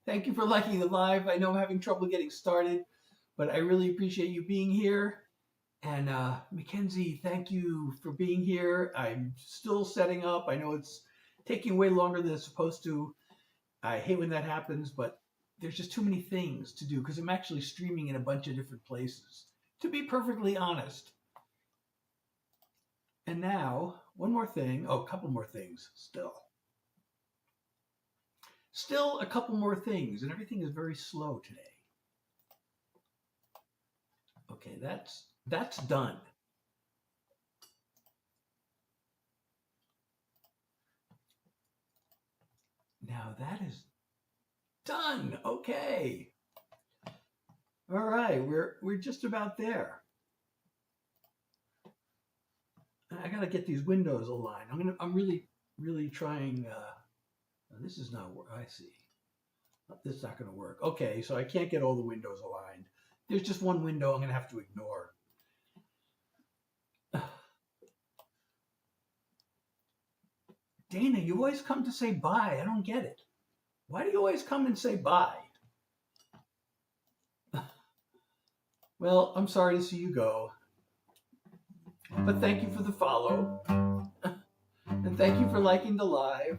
Thank you for liking the live. I know I'm having trouble getting started, but I really appreciate you being here. And Mackenzie, thank you for being here. I'm still setting up. I know it's taking way longer than it's supposed to. I hate when that happens, but there's just too many things to do because I'm actually streaming in a bunch of different places, to be perfectly honest. And now, one more thing. Oh, a couple more things still. Still a couple more things, and everything is very slow today. Okay, that's done. Now that is done. Okay. All right, we're just about there. I gotta get these windows aligned. I'm really trying. This is not what I see. This is not going to work. Okay, so I can't get all the windows aligned. There's just one window I'm going to have to ignore. Dana, you always come to say bye. I don't get it. Why do you always come and say bye? Well, I'm sorry to see you go. But thank you for the follow. And thank you for liking the live.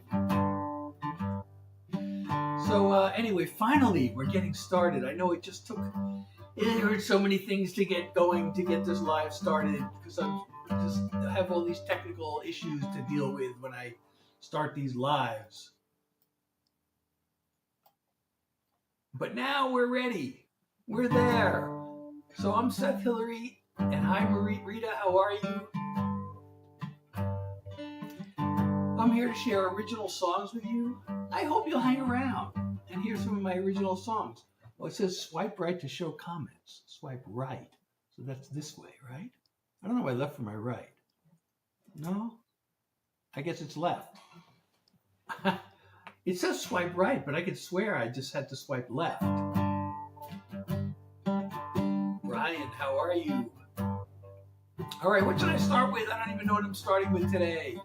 So anyway, finally, we're getting started. I know there were so many things to get going to get this live started because I have all these technical issues to deal with when I start these lives. But now we're ready. We're there. So I'm Seth Hilary, and hi Rita, how are you? I'm here to share original songs with you. I hope you'll hang around and hear some of my original songs. Well, it says swipe right to show comments. Swipe right. So that's this way, right? I don't know why left or my right. No? I guess it's left. It says swipe right, but I could swear I just had to swipe left. Brian, how are you? All right, what should I start with? I don't even know what I'm starting with today.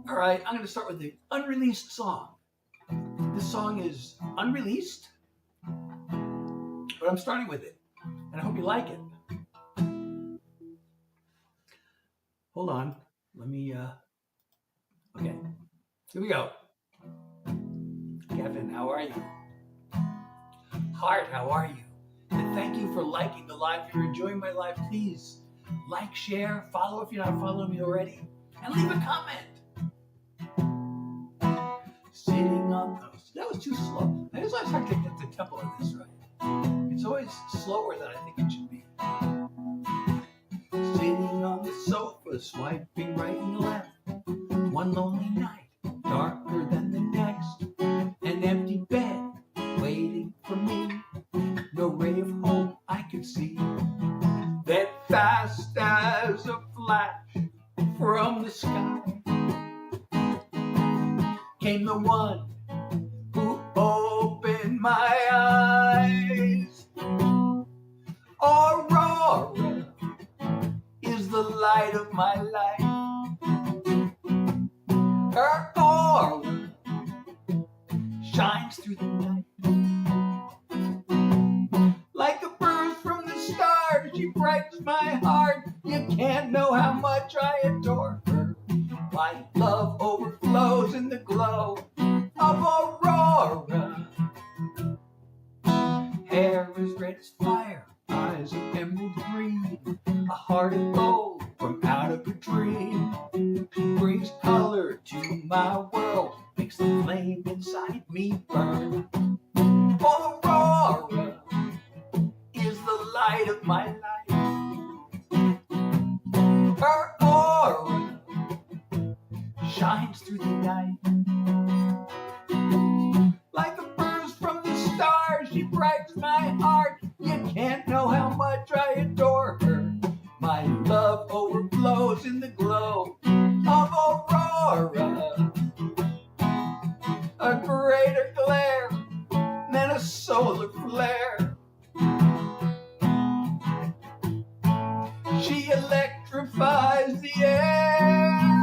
All right, I'm going to start with the unreleased song. This song is unreleased, but I'm starting with it, and I hope you like it. Hold on, let me, okay, here we go. Kevin, how are you? Hart, how are you? And thank you for liking the live. If you're enjoying my live, please like, share, follow if you're not following me already, and leave a comment. Sitting on those. That was too slow. I just always have to get the tempo of this right. It's always slower than I think it should be. Sitting on the sofa, swiping right and left. One lonely night, darker than the next. An empty bed, waiting for me. No ray of hope I could see. Then fast as a flash from the sky came the one who opened my eyes. Aurora is the light of my life. Her aura shines through the night. Like a burst from the stars, she brightens my heart. You can't know how much I adore her. My love overflows in the glow of Aurora. Hair as red as fire, eyes of emerald green, a heart of gold from out of a dream. Brings color to my world, makes the flame inside me burn. Aurora is the light of my life. Her aura shines through the night. Like a burst from the stars, she brightens my heart. You can't know how much I adore her. My love overflows in the glow of Aurora. A greater glare than a solar flare. She electrifies the air.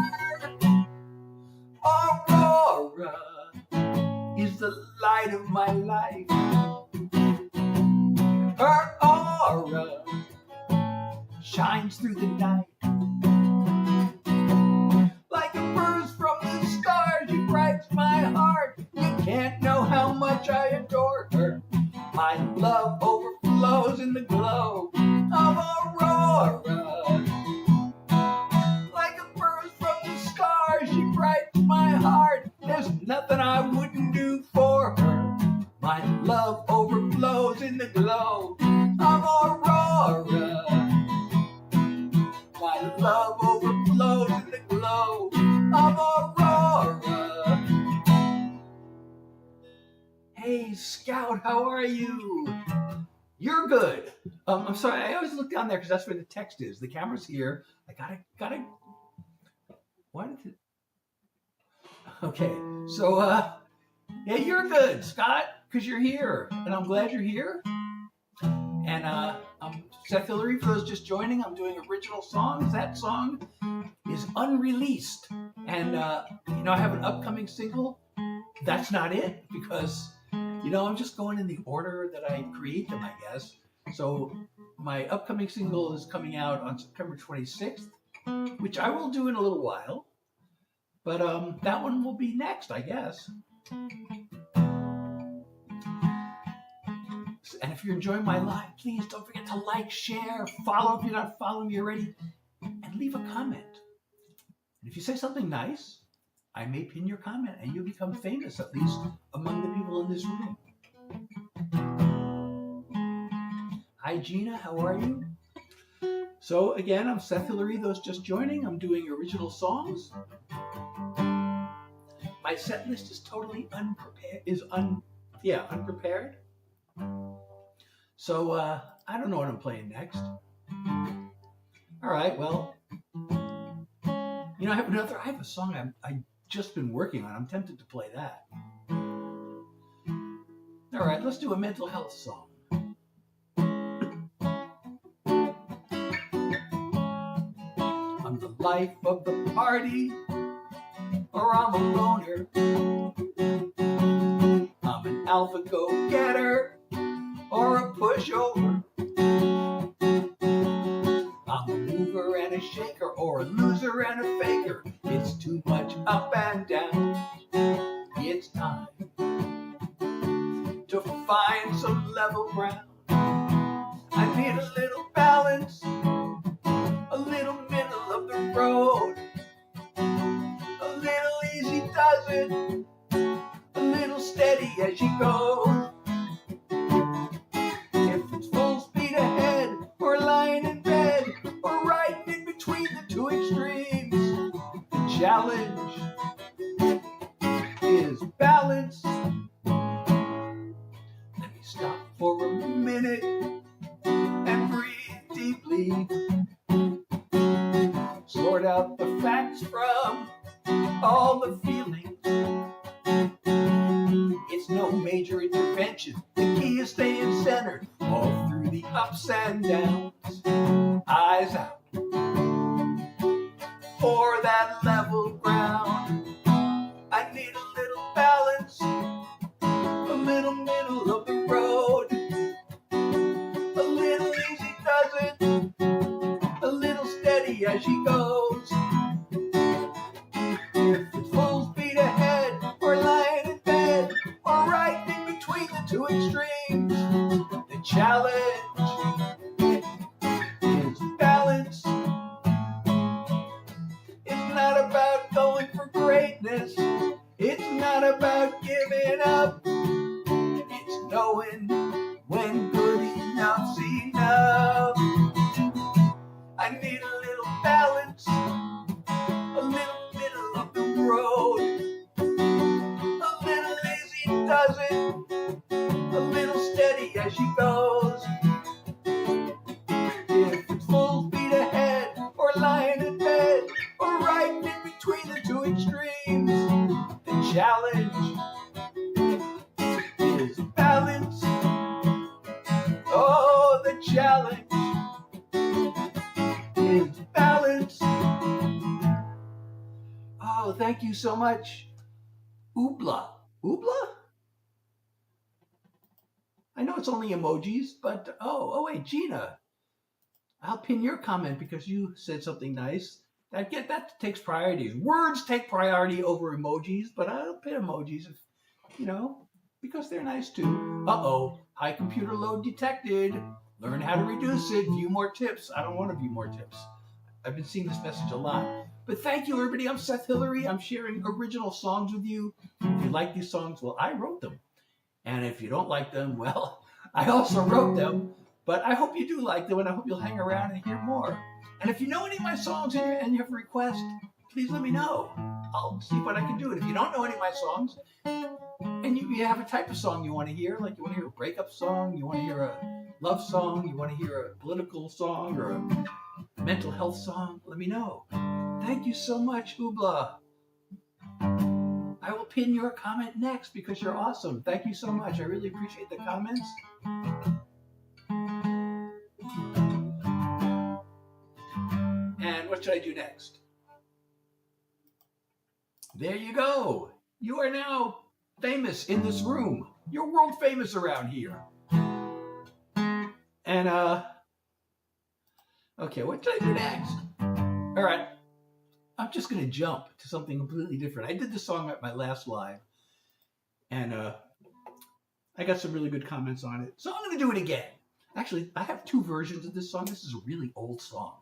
Hey, Scout, how are you? You're good. I'm sorry, I always look down there because that's where the text is. The camera's here. I gotta. Why did it? Okay, so yeah, you're good, Scott, because you're here, and I'm glad you're here. And I'm Seth Hilary. For those just joining, I'm doing original songs. That song is unreleased, and I have an upcoming single. That's not it, because I'm just going in the order that I create them, I guess. So my upcoming single is coming out on September 26th, which I will do in a little while. But that one will be next, I guess. And if you're enjoying my live, please don't forget to like, share, follow if you're not following me already, and leave a comment. And if you say something nice, I may pin your comment and you'll become famous, at least among the people in this room. Hi, Gina, how are you? So again, I'm Seth Hilary. Those just joining, I'm doing original songs. My set list is totally unprepared. Unprepared. So I don't know what I'm playing next. All right, well, I have a song I just been working on. I'm tempted to play that. All right, let's do a mental health song. I'm the life of the party, or I'm a loner. I'm an alpha go-getter, or a pushover. I'm a mover and a shaker, or a loser and a faker. It's too much up and down. It's time to find some level ground. I need a little balance, a little middle of the road. A little easy does it, a little steady as you go. If it's full speed ahead, or lying in bed, or right in between the two extremes, the challenge is balance. Let me stop for a minute and breathe deeply. Sort out the facts from all the feelings. It's no major intervention. The key is staying centered all through the ups and downs. Eyes out for that level ground. I need a little balance, a little middle of the road. A little easy does it, a little steady as she goes. If it's full speed ahead, or lying in bed, or right in between the two extremes, the challenge is balance. It's not about going for greatness. It's not about giving up. It's knowing when good enough's enough. I need a little balance, a little middle of the road. A little easy does it, a little steady as she goes. If it's full speed ahead, or lying in bed, or right in between the two extremes, the challenge is balance. Oh, the challenge is balance. Oh, thank you so much. Oobla. Oobla? I know it's only emojis, but oh wait, Gina. I'll pin your comment because you said something nice. That takes priorities. Words take priority over emojis, but I'll pin emojis if, because they're nice too. Uh-oh, high computer load detected. Learn how to reduce it. View more tips. I don't want to view more tips. I've been seeing this message a lot. But thank you, everybody. I'm Seth Hilary. I'm sharing original songs with you. If you like these songs, well, I wrote them. And if you don't like them, well, I also wrote them. But I hope you do like them, and I hope you'll hang around and hear more. And if you know any of my songs and you have a request, please let me know. I'll see what I can do. And if you don't know any of my songs, and you have a type of song you want to hear, like you want to hear a breakup song, you want to hear a love song, you want to hear a political song or a mental health song, let me know. Thank you so much, Oobla. I will pin your comment next because you're awesome. Thank you so much. I really appreciate the comments. And what should I do next? There you go. You are now famous in this room. You're world famous around here. And, okay, what should I do next? All right. I'm just going to jump to something completely different. I did this song at my last live, and I got some really good comments on it. So I'm going to do it again. Actually, I have two versions of this song. This is a really old song.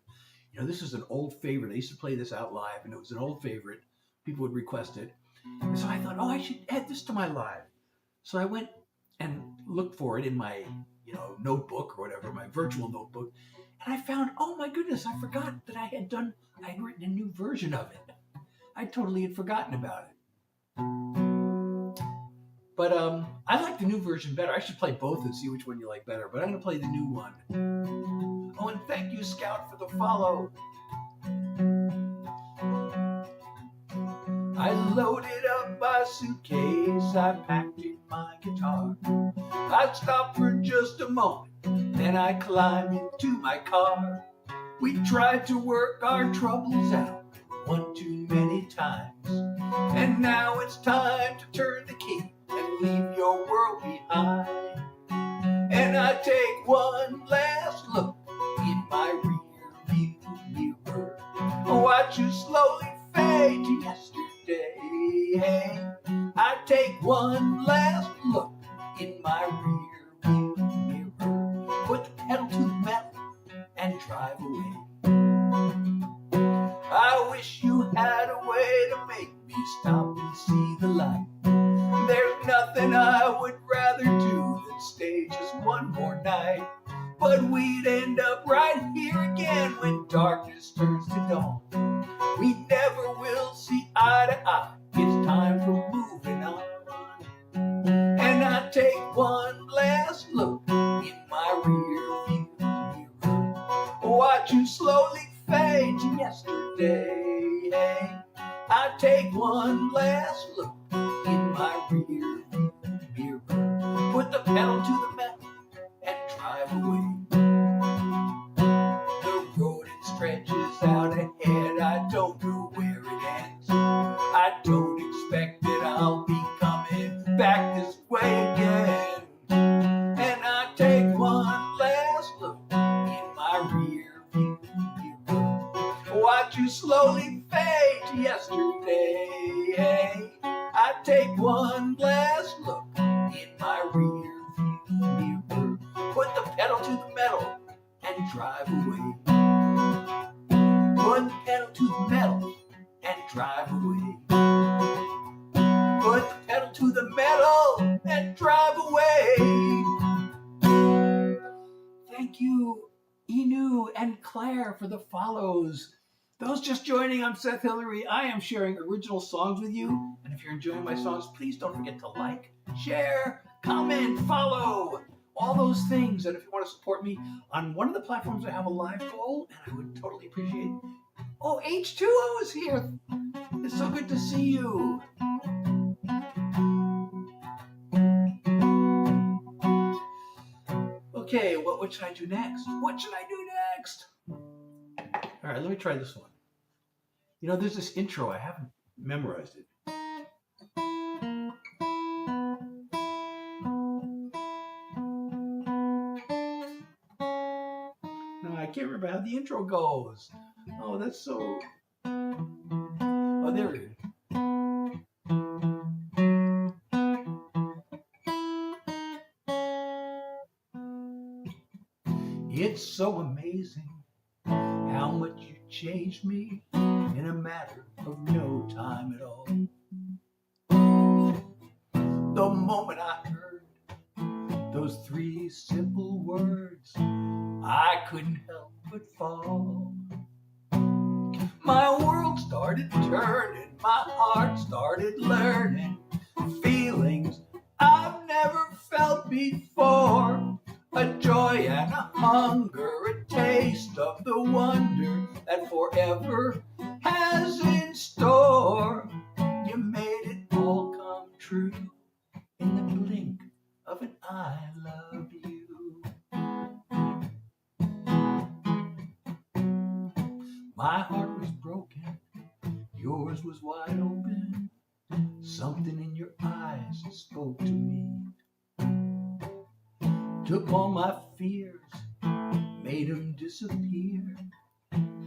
You know, this is an old favorite. I used to play this out live, and it was an old favorite. People would request it. And so I thought, oh, I should add this to my live. So I went and looked for it in my, notebook or whatever, my virtual notebook. And I found, oh my goodness, I forgot that I had written a new version of it. I totally had forgotten about it. But I like the new version better. I should play both and see which one you like better. But I'm going to play the new one. Oh, and thank you, Scout, for the follow. I loaded up my suitcase, I packed in my guitar. I stopped for just a moment, then I climbed into my car. We tried to work our troubles out one too many times. And now it's time to turn the key and leave your world behind. And I take one last look in my rear view mirror. Watch you slowly fade to yesterday. I take one last look in my rear view mirror. Put the pedal to the metal and drive away. I wish you had a way to make me stop and see the light. There's nothing I would rather do than stay just one more night. But we'd end up right here again when darkness turns to dawn. We never will see eye to eye. It's time for moving on. And I take one last look in my rear view mirror. Watch you slowly fade to yesterday. I take one last look in my rear view mirror. Put the pedal to the metal and drive away. The road it stretches out ahead. I don't know where it ends. I don't expect that I'll be coming back this way again. And I take one last look in my rear view mirror. Watch you slowly fade to yesterday. I take one last look in my rear view mirror. Put the pedal to the metal and drive away. Put the pedal to the metal and drive away. Put the pedal to the metal and drive away. Thank you, Inu and Claire, for the follows. Those just joining, I'm Seth Hilary. I am sharing original songs with you. And if you're enjoying my songs, please don't forget to like, share, comment, follow, all those things. And if you want to support me on one of the platforms, I have a live goal, and I would totally appreciate it. Oh, H2O is here. It's so good to see you. Okay, what should I do next? What should I do next? All right, let me try this one. You know, there's this intro. I haven't memorized it. No, I can't remember how the intro goes. Oh, that's so... Oh, there it is. It's so amazing how much you changed me in a matter of no time at all. The moment I heard those three simple words, I couldn't help but fall. My world started started turning, my heart started learning feelings I've never felt before. A joy and a hunger, a taste of the wonder that forever has in store. You made it all come true in the blink of an I love you. My heart was broken, yours was wide open. Something in your eyes spoke to me. Took all my fears, made them disappear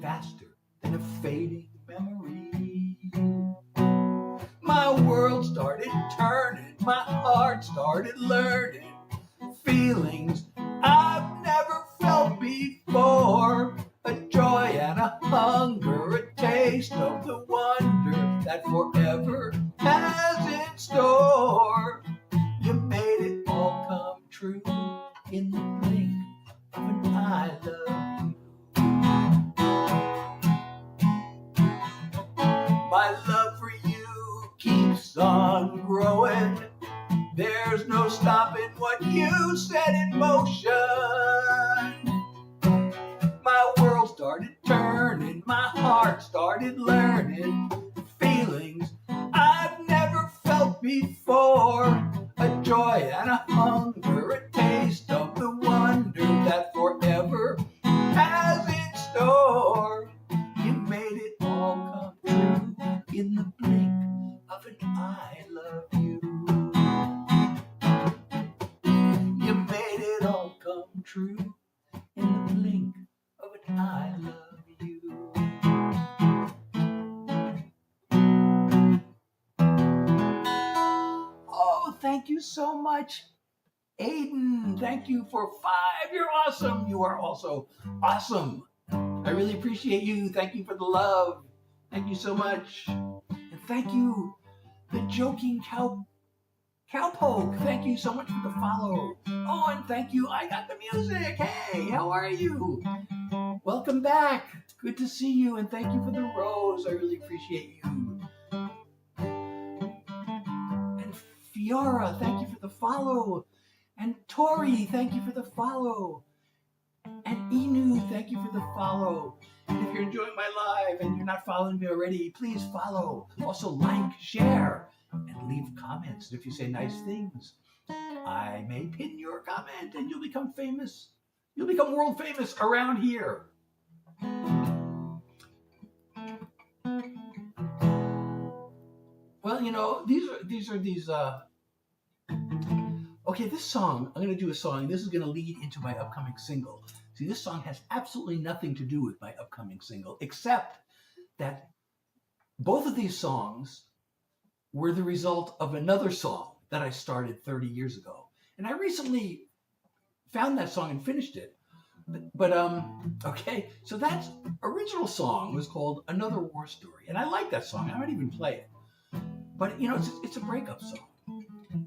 faster than a fading memory. My world started turning, my heart started learning feelings I've never felt before. A joy and a hunger, a taste of the wonder that forever has in store. You made it all come true in the blink of an I love you. My love for you keeps on growing. There's no stopping what you set in motion. My world started turning, my heart started learning feelings I've never felt before. A joy and a hunger, a taste of the wonder that forever has in store. You made it all come true in the blink of an I love you. You made it all come true in the blink of an I love you. Oh, thank you so much, Aiden. Thank you for 5. You're awesome. You are also awesome. I really appreciate you. Thank you for the love. Thank you so much. And thank you, the joking cowpoke. Thank you so much for the follow. Oh, and thank you. I got the music. Hey, how are you? Welcome back. Good to see you, and thank you for the rose. I really appreciate you. And Fiora, thank you for the follow. And Tori, thank you for the follow. And Inu, thank you for the follow. And if you're enjoying my live and you're not following me already, please follow. Also like, share, and leave comments. And if you say nice things, I may pin your comment and you'll become famous. You'll become world famous around here. Well, you know, these are okay, this song, I'm going to do a song. This is going to lead into my upcoming single. See, this song has absolutely nothing to do with my upcoming single, except that both of these songs were the result of another song that I started 30 years ago. And I recently found that song and finished it. Okay, so that original song was called Another War Story. And I like that song. I might even play it. But, you know, it's a breakup song.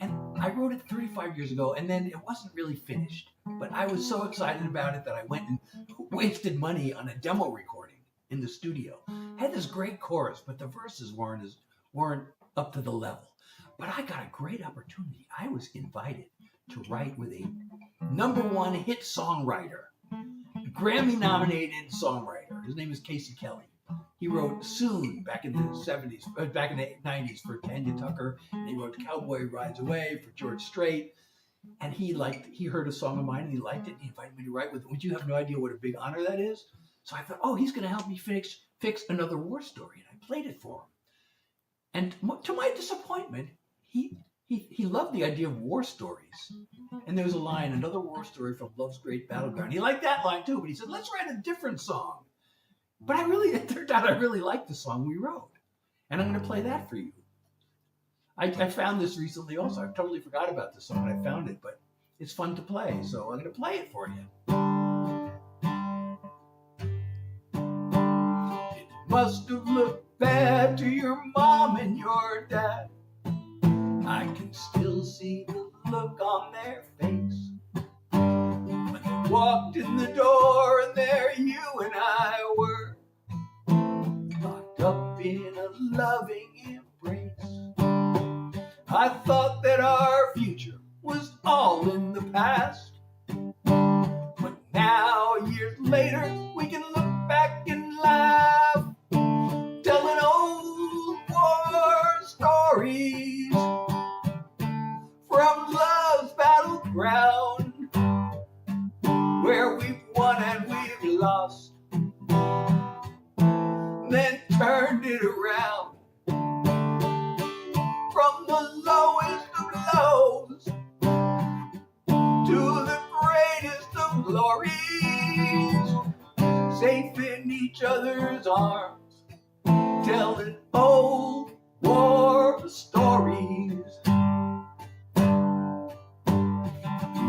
And I wrote it 35 years ago, and then it wasn't really finished. But I was so excited about it that I went and wasted money on a demo recording in the studio. Had this great chorus, but the verses weren't up to the level. But I got a great opportunity. I was invited to write with a #1 hit songwriter, Grammy-nominated songwriter. His name is Casey Kelly. He wrote Soon back in the 70s, back in the 90s for Tanya Tucker, and he wrote Cowboy Rides Away for George Strait. And he heard a song of mine and he liked it, and he invited me to write with it. Would you have no idea what a big honor that is? So I thought, oh, he's going to help me fix Another War Story, and I played it for him. And to my disappointment, he loved the idea of war stories. And there was a line, Another War Story from Love's Great Battleground. He liked that line too, but he said, let's write a different song. But it turned out I really liked the song we wrote. And I'm going to play that for you. I found this recently also. I totally forgot about this song. I found it, but it's fun to play. So I'm going to play it for you. It must have looked bad to your mom and your dad. I can still see the look on their face when they walked in the door, and there you and I were locked up in loving embrace. I thought that our future was all in the past, but now, years later, we can look back and laugh, telling old war stories from love's battleground, where we've won and we've lost, then turned it around. From the lowest of lows to the greatest of glories, safe in each other's arms, telling old war stories.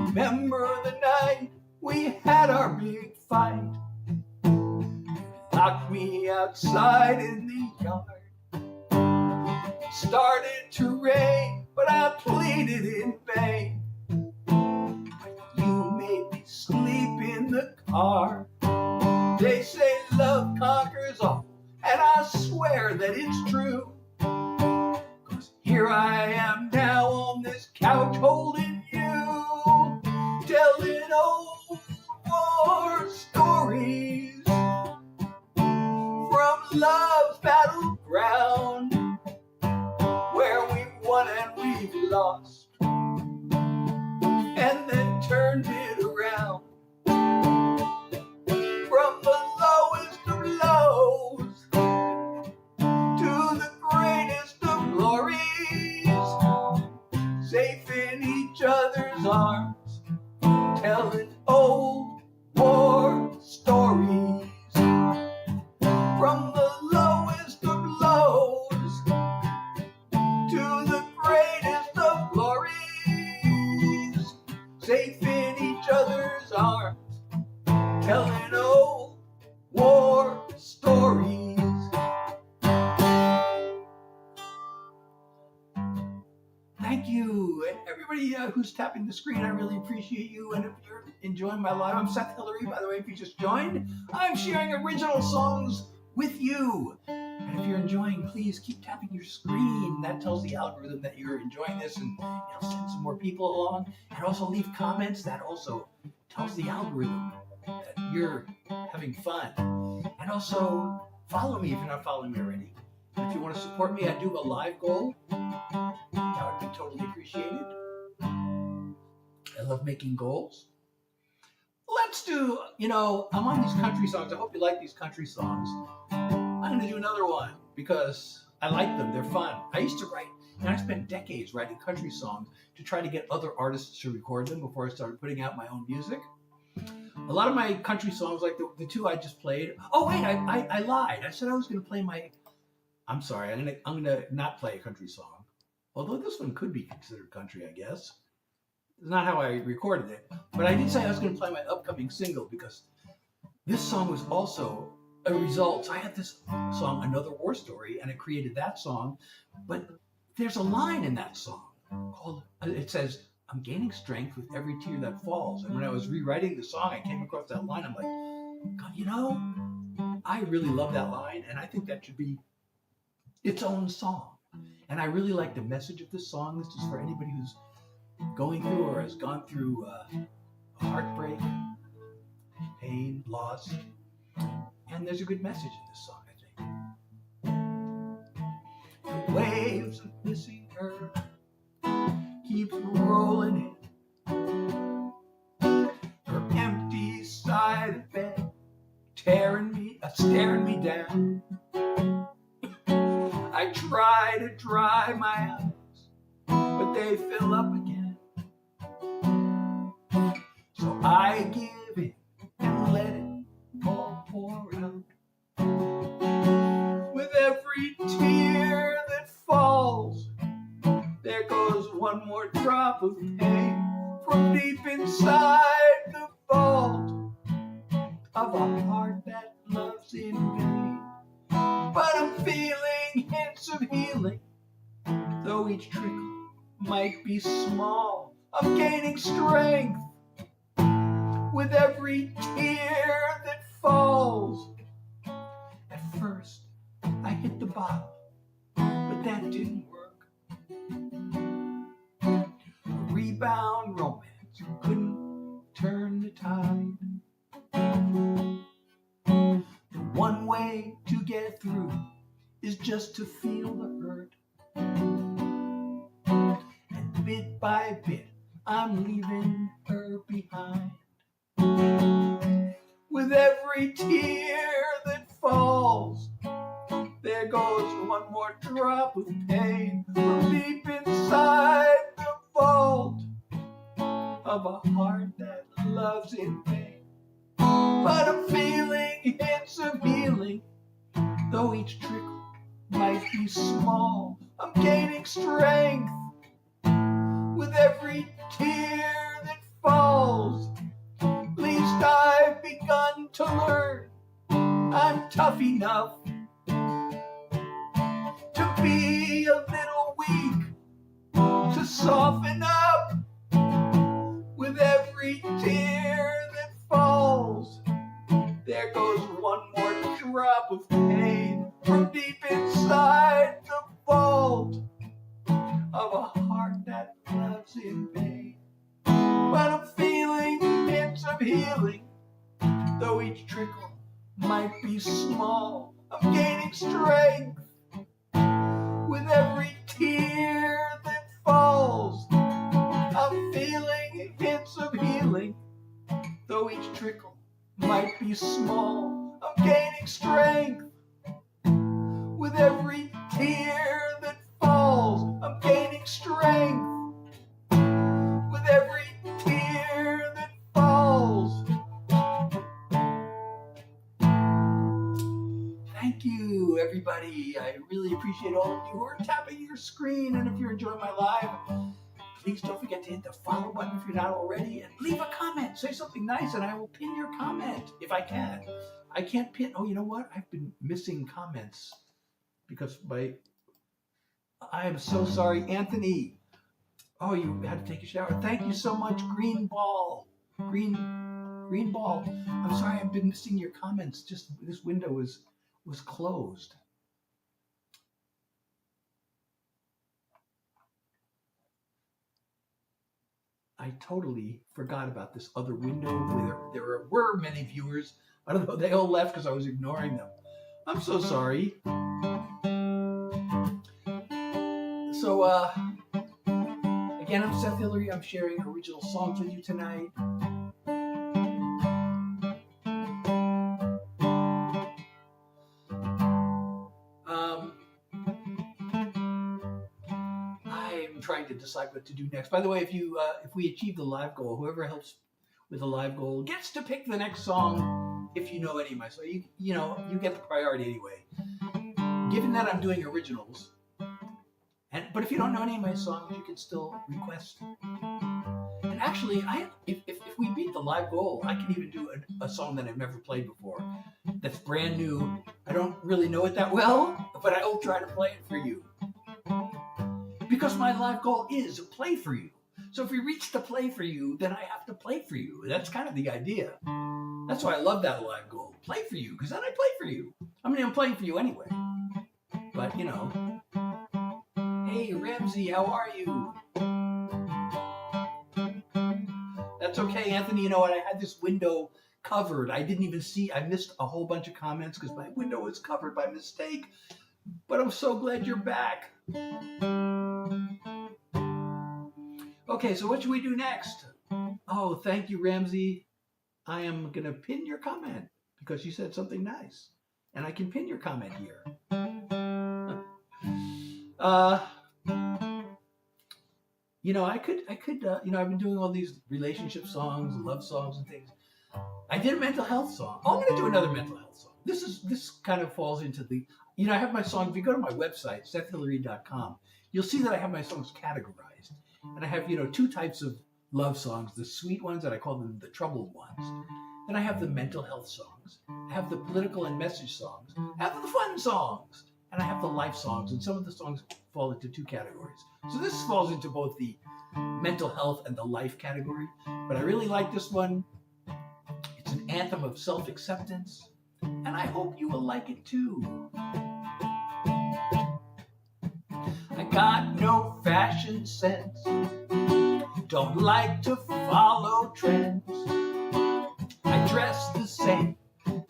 Remember the night we had our big fight, locked me outside in the yard. It started to rain, but I pleaded in vain. You made me sleep in the car. They say love conquers all, and I swear that it's true. 'Cause here I am now on this couch holding you, telling old war stories from love's battleground, where we've won and we've lost, and then turned it around. From the lowest of lows to the greatest of glories, safe in each other's arms, telling old war stories. From the lowest of lows to the greatest of glories, safe in each other's arms, telling old war stories. Thank you, and everybody who's tapping the screen, I really appreciate you. And if you're enjoying my live, I'm Seth Hilary, by the way, if you just joined. I'm sharing original songs with you. And if you're enjoying, please keep tapping your screen. That tells the algorithm that you're enjoying this, and it'll send some more people along. And also leave comments. That also tells the algorithm that you're having fun. And also follow me if you're not following me already. And if you want to support me, I do a live goal. That would be totally appreciated. I love making goals. Let's do, I'm on these country songs. I hope you like these country songs. I'm going to do another one because I like them. They're fun. I used to write, and I spent decades writing country songs to try to get other artists to record them before I started putting out my own music. A lot of my country songs, like the two I just played. Oh, wait, I lied. I said I was going to play I'm sorry. I'm going to not play a country song. Although this one could be considered country, I guess. It's not how I recorded it. But I did say I was going to play my upcoming single because this song was also a result. So I had this song, Another War Story, and I created that song. But there's a line in that song called, it says, I'm gaining strength with every tear that falls. And when I was rewriting the song, I came across that line. I'm like, God, I really love that line. And I think that should be its own song. And I really like the message of this song. This is for anybody who's going through or has gone through a heartbreak, pain, loss. And there's a good message in this song, I think. The waves of missing her keep rolling in. Her empty side of bed staring me down. I try to dry my eyes, but they fill up again. So I give in and let it all pour out. With every tear that falls, there goes one more drop of pain from deep inside the vault of a heart that loves in vain. But I'm feeling hints of healing, though each trickle might be small. I'm gaining strength with every tear that falls. At first, I hit the bottom, but that didn't work. A rebound romance couldn't turn the tide. The one way to get through is just to feel the hurt. And bit by bit, I'm leaving her behind. With every tear that falls, there goes one more drop of pain from deep inside the vault of a heart that loves in vain. But I'm feeling hints of healing, though each trickle might be small. I'm gaining strength with every tear that falls. At least I've begun to learn I'm tough enough to be a little weak, to soften up with every tear that falls. There goes one more drop of pain from deep inside the vault of a heart that loves in vain. But I'm feeling hints of healing, though each trickle might be small. I'm gaining strength with every tear that falls. I'm feeling hints of healing, though each trickle might be small. I'm gaining strength with every tear that falls. I'm gaining strength with every tear that falls. Thank you, everybody. I really appreciate all of you who are tapping your screen. And if you're enjoying my live, please don't forget to hit the follow button if you're not already, and leave a comment. Say something nice, and I will pin your comment if I can. I can't pin. Oh, you know what? I've been missing comments because I am so sorry, Anthony. Oh, you had to take a shower. Thank you so much, Green Ball. Green Ball. I'm sorry, I've been missing your comments. Just this window was closed. I totally forgot about this other window where there were many viewers. I don't know, they all left because I was ignoring them. I'm so sorry. So, again, I'm Seth Hilary. I'm sharing original songs with you tonight. I'm trying to decide what to do next. By the way, if we achieve the live goal, whoever helps with the live goal gets to pick the next song. If you know any of my songs, you get the priority anyway. Given that I'm doing originals, but if you don't know any of my songs, you can still request. And actually, if we beat the live goal, I can even do a song that I've never played before. That's brand new. I don't really know it that well, but I will try to play it for you. Because my live goal is play for you. So if we reach the play for you, then I have to play for you. That's kind of the idea. That's why I love that live goal. Play for you, because then I play for you. I mean, I'm playing for you anyway. But, hey, Ramsey, how are you? That's okay, Anthony. You know what? I had this window covered. I didn't even see. I missed a whole bunch of comments because my window was covered by mistake. But I'm so glad you're back. Okay, so what should we do next? Oh, thank you, Ramsey. I am going to pin your comment because you said something nice. And I can pin your comment here. I could, I've been doing all these relationship songs, love songs and things. I did a mental health song. Oh, I'm going to do another mental health song. This kind of falls into the, I have my song. If you go to my website, sethhilary.com, you'll see that I have my songs categorized. And I have, two types of love songs, the sweet ones, and I call them the troubled ones. Then I have the mental health songs. I have the political and message songs. I have the fun songs. And I have the life songs. And some of the songs fall into two categories. So this falls into both the mental health and the life category. But I really like this one. It's an anthem of self-acceptance. And I hope you will like it too. got no fashion sense, don't like to follow trends. I dress the same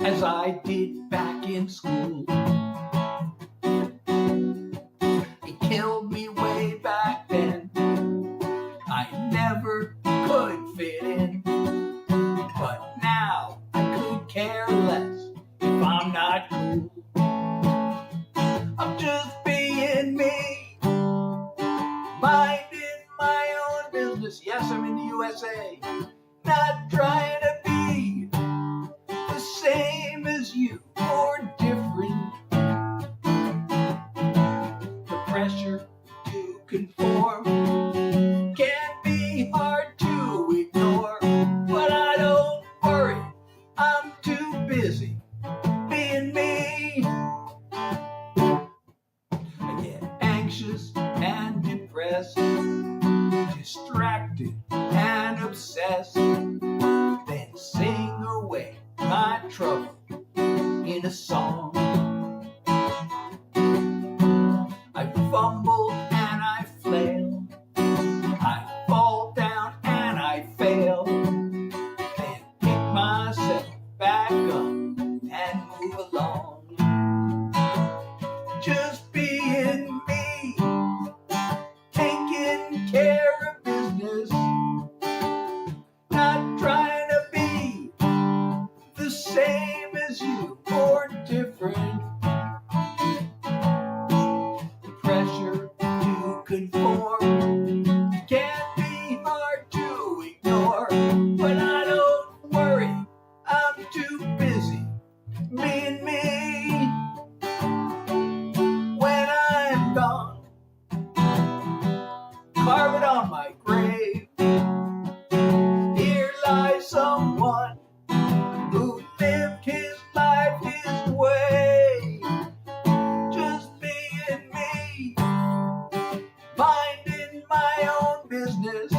as I did back in school. It killed me way back then. I never could fit in. But now I could care less if I'm not cool. I'm just being me, minding my own business. Yes, I'm in the USA, not trying to be the same as you or different. The pressure to conform can be hard to ignore, but I don't worry, I'm too busy being me. I get anxious and depressed, distracted and obsessed, then sing away my trouble in a song. I fumble and I flail, I fall down and I fail, then pick myself back up and move along. Just being me, taking care of business, not trying to be the same as you or different. The pressure to conform can be hard to ignore, but I don't worry, I'm too busy being me. When I'm gone, carve it on my grave. Here lies someone who lived his life his way. Just being me, minding my own business,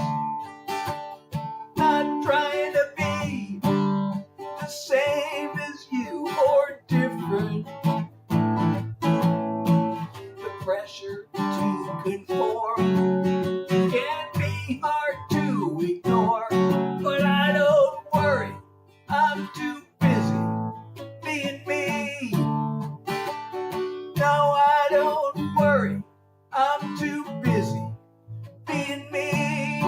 not trying to be the same as you or different. The pressure to conform can be hard to ignore, but I don't worry, I'm too busy being me. No, I don't worry, I'm too busy being me.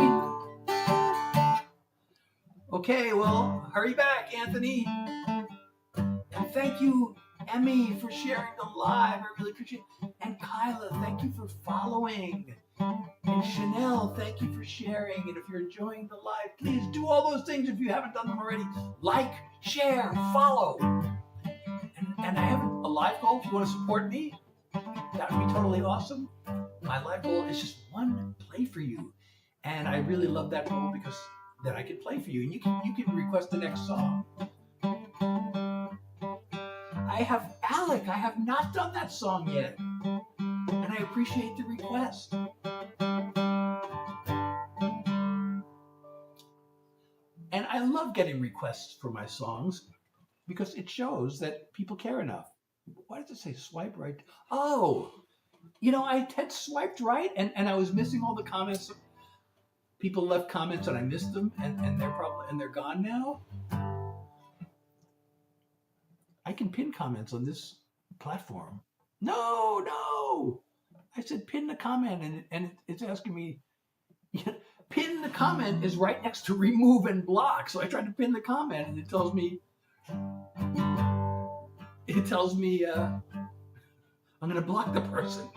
Okay, well, hurry back, Anthony. And thank you, Emmy, for sharing the live. I really appreciate it. And Kyla, thank you for following. And Chanel, thank you for sharing. And if you're enjoying the live, please do all those things if you haven't done them already. Like, share, follow. And I have a live goal if you want to support me. That would be totally awesome. My live goal is just one play for you. And I really love that goal because then I can play for you. And you can request the next song. I have Alec. I have not done that song yet. And I appreciate the request. And I love getting requests for my songs because it shows that people care enough. Why does it say swipe right? Oh, I had swiped right and I was missing all the comments. People left comments and I missed them and they're gone now. I can pin comments on this platform. No. I said pin the comment and it's asking me, pin the comment is right next to remove and block. So I tried to pin the comment and it tells me I'm going to block the person.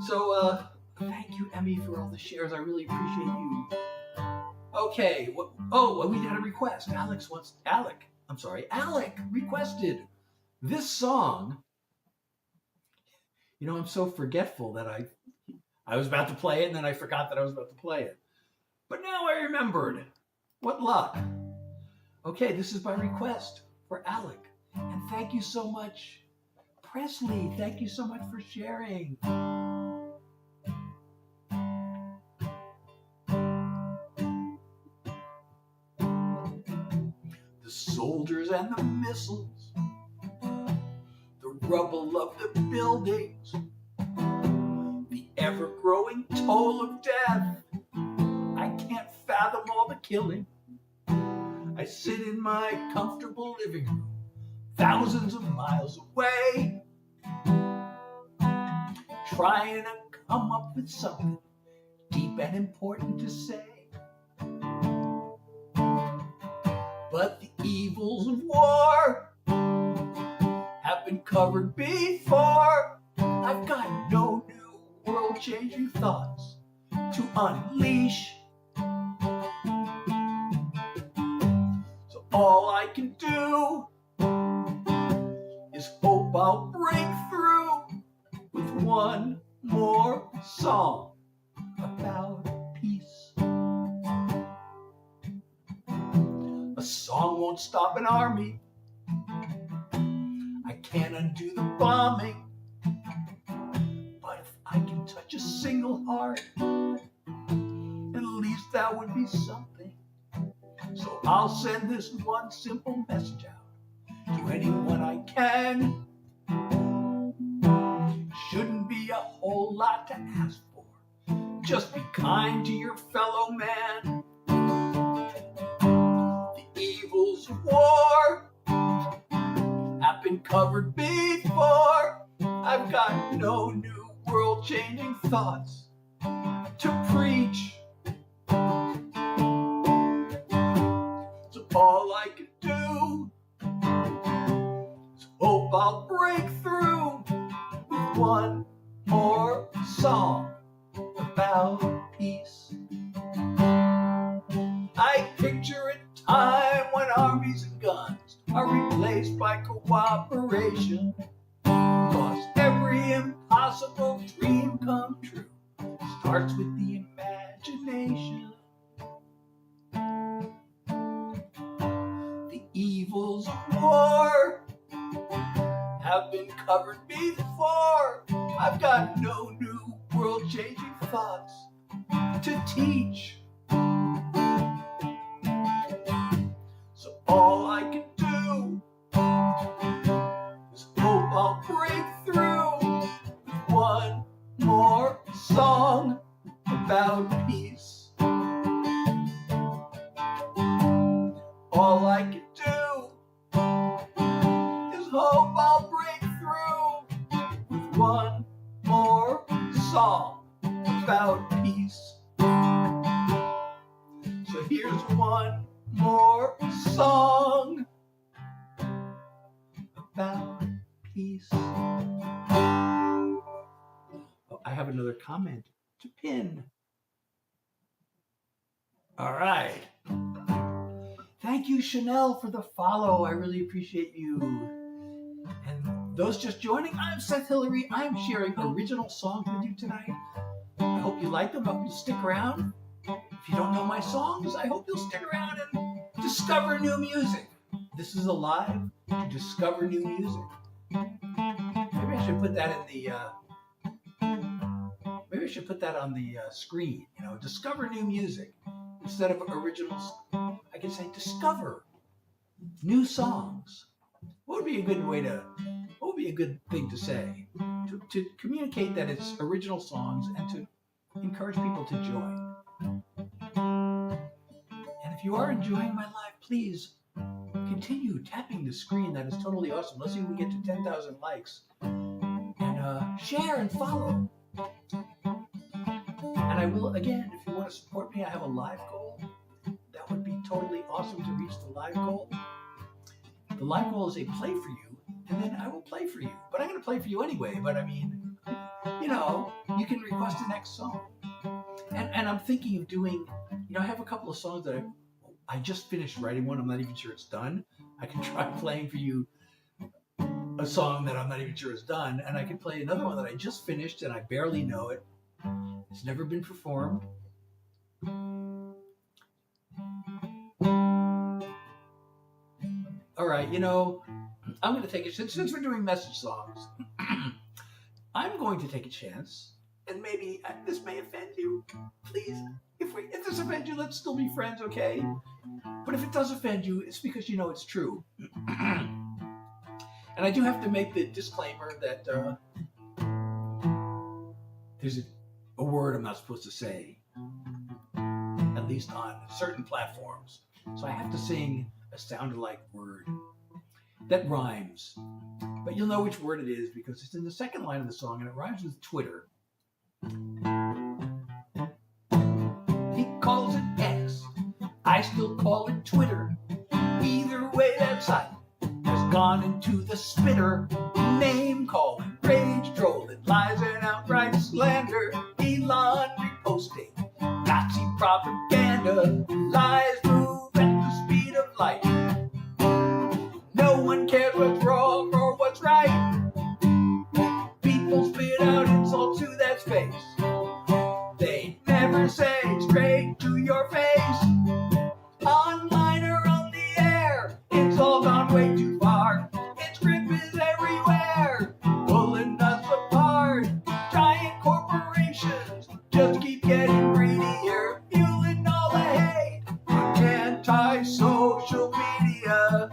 So thank you, Emmy, for all the shares. I really appreciate you. Okay. We had a request. Alec requested this song. I'm so forgetful that I was about to play it and then I forgot that I was about to play it. But now I remembered. What luck. Okay, this is by request for Alec. And thank you so much. Presley, thank you so much for sharing. The soldiers and the missiles, the rubble of the buildings, the ever-growing toll of death. I can't fathom all the killing. I sit in my comfortable living room, thousands of miles away, trying to come up with something deep and important to say. But the evils of war have been covered before. I've got no new world-changing thoughts to unleash. So all I can do is hope I'll break through with one more song about peace. A song won't stop an army. I can't undo the bombing. But if I can touch a single heart, at least that would be something. So I'll send this one simple message out to anyone I can. Shouldn't be a whole lot to ask for. Just be kind to your fellow man. The evils of war have been covered before. I've got no new world-changing thoughts to preach. So all I can do is hope I'll break through with one more song about peace. I picture a time when armies and guns are replaced by cooperation. 'Cause every impossible dream come true starts with the imagination. The evils of war have been covered before. I've got no new world-changing thoughts to teach. So all I can do is hope I'll break through with one more song about peace. All I can do is hope I'll break through with one more song about peace. So here's one more song about peace. Oh, I have another comment to pin. All right. Thank you, Chanel, for the follow. I really appreciate you. And those just joining, I'm Seth Hilary. I'm sharing original songs with you tonight. I hope you like them. I hope you'll stick around. If you don't know my songs, I hope you'll stick around and discover new music. This is a live to discover new music. Maybe I should put that in the. Maybe I should put that on the screen. You know, discover new music instead of originals. I can say discover new songs. What would be a good way to? What would be a good thing to say to communicate that it's original songs and to encourage people to join? And if you are enjoying my live, please continue tapping the screen. That is totally awesome. Let's see if we get to 10,000 likes. And share and follow. And I will, again, if you want to support me, I have a live goal. That would be totally awesome to reach the live goal. The live goal is a play for you, and then I will play for you. But I'm going to play for you anyway. But I mean, you know, you can request the next song. And I'm thinking of doing, you know, I have a couple of songs that I just finished writing one. I'm not even sure it's done. I can try playing for you a song that I'm not even sure is done. And I can play another one that I just finished and I barely know it. It's never been performed. All right, you know, I'm going to take it, since we're doing message songs, I'm going to take a chance, and maybe this may offend you. Please, if this offends you, let's still be friends, okay? But if it does offend you, it's because you know it's true. And I do have to make the disclaimer that there's a word I'm not supposed to say, at least on certain platforms. So I have to sing a sound-alike word that rhymes. But you'll know which word it is because it's in the second line of the song and it rhymes with Twitter. He calls it X. I still call it Twitter. Either way, that site has gone into the spitter. Name calling, rage trolling, lies and outright slander. Elon reposting, Nazi propaganda. Lies move at the speed of light. No one cares what's wrong or what's right. People spit out insults to that face. They never say straight to your face. Online or on the air, it's all gone way too far. Its grip is everywhere, pulling us apart. Giant corporations just keep getting greedier, fueling all the hate on anti-social media.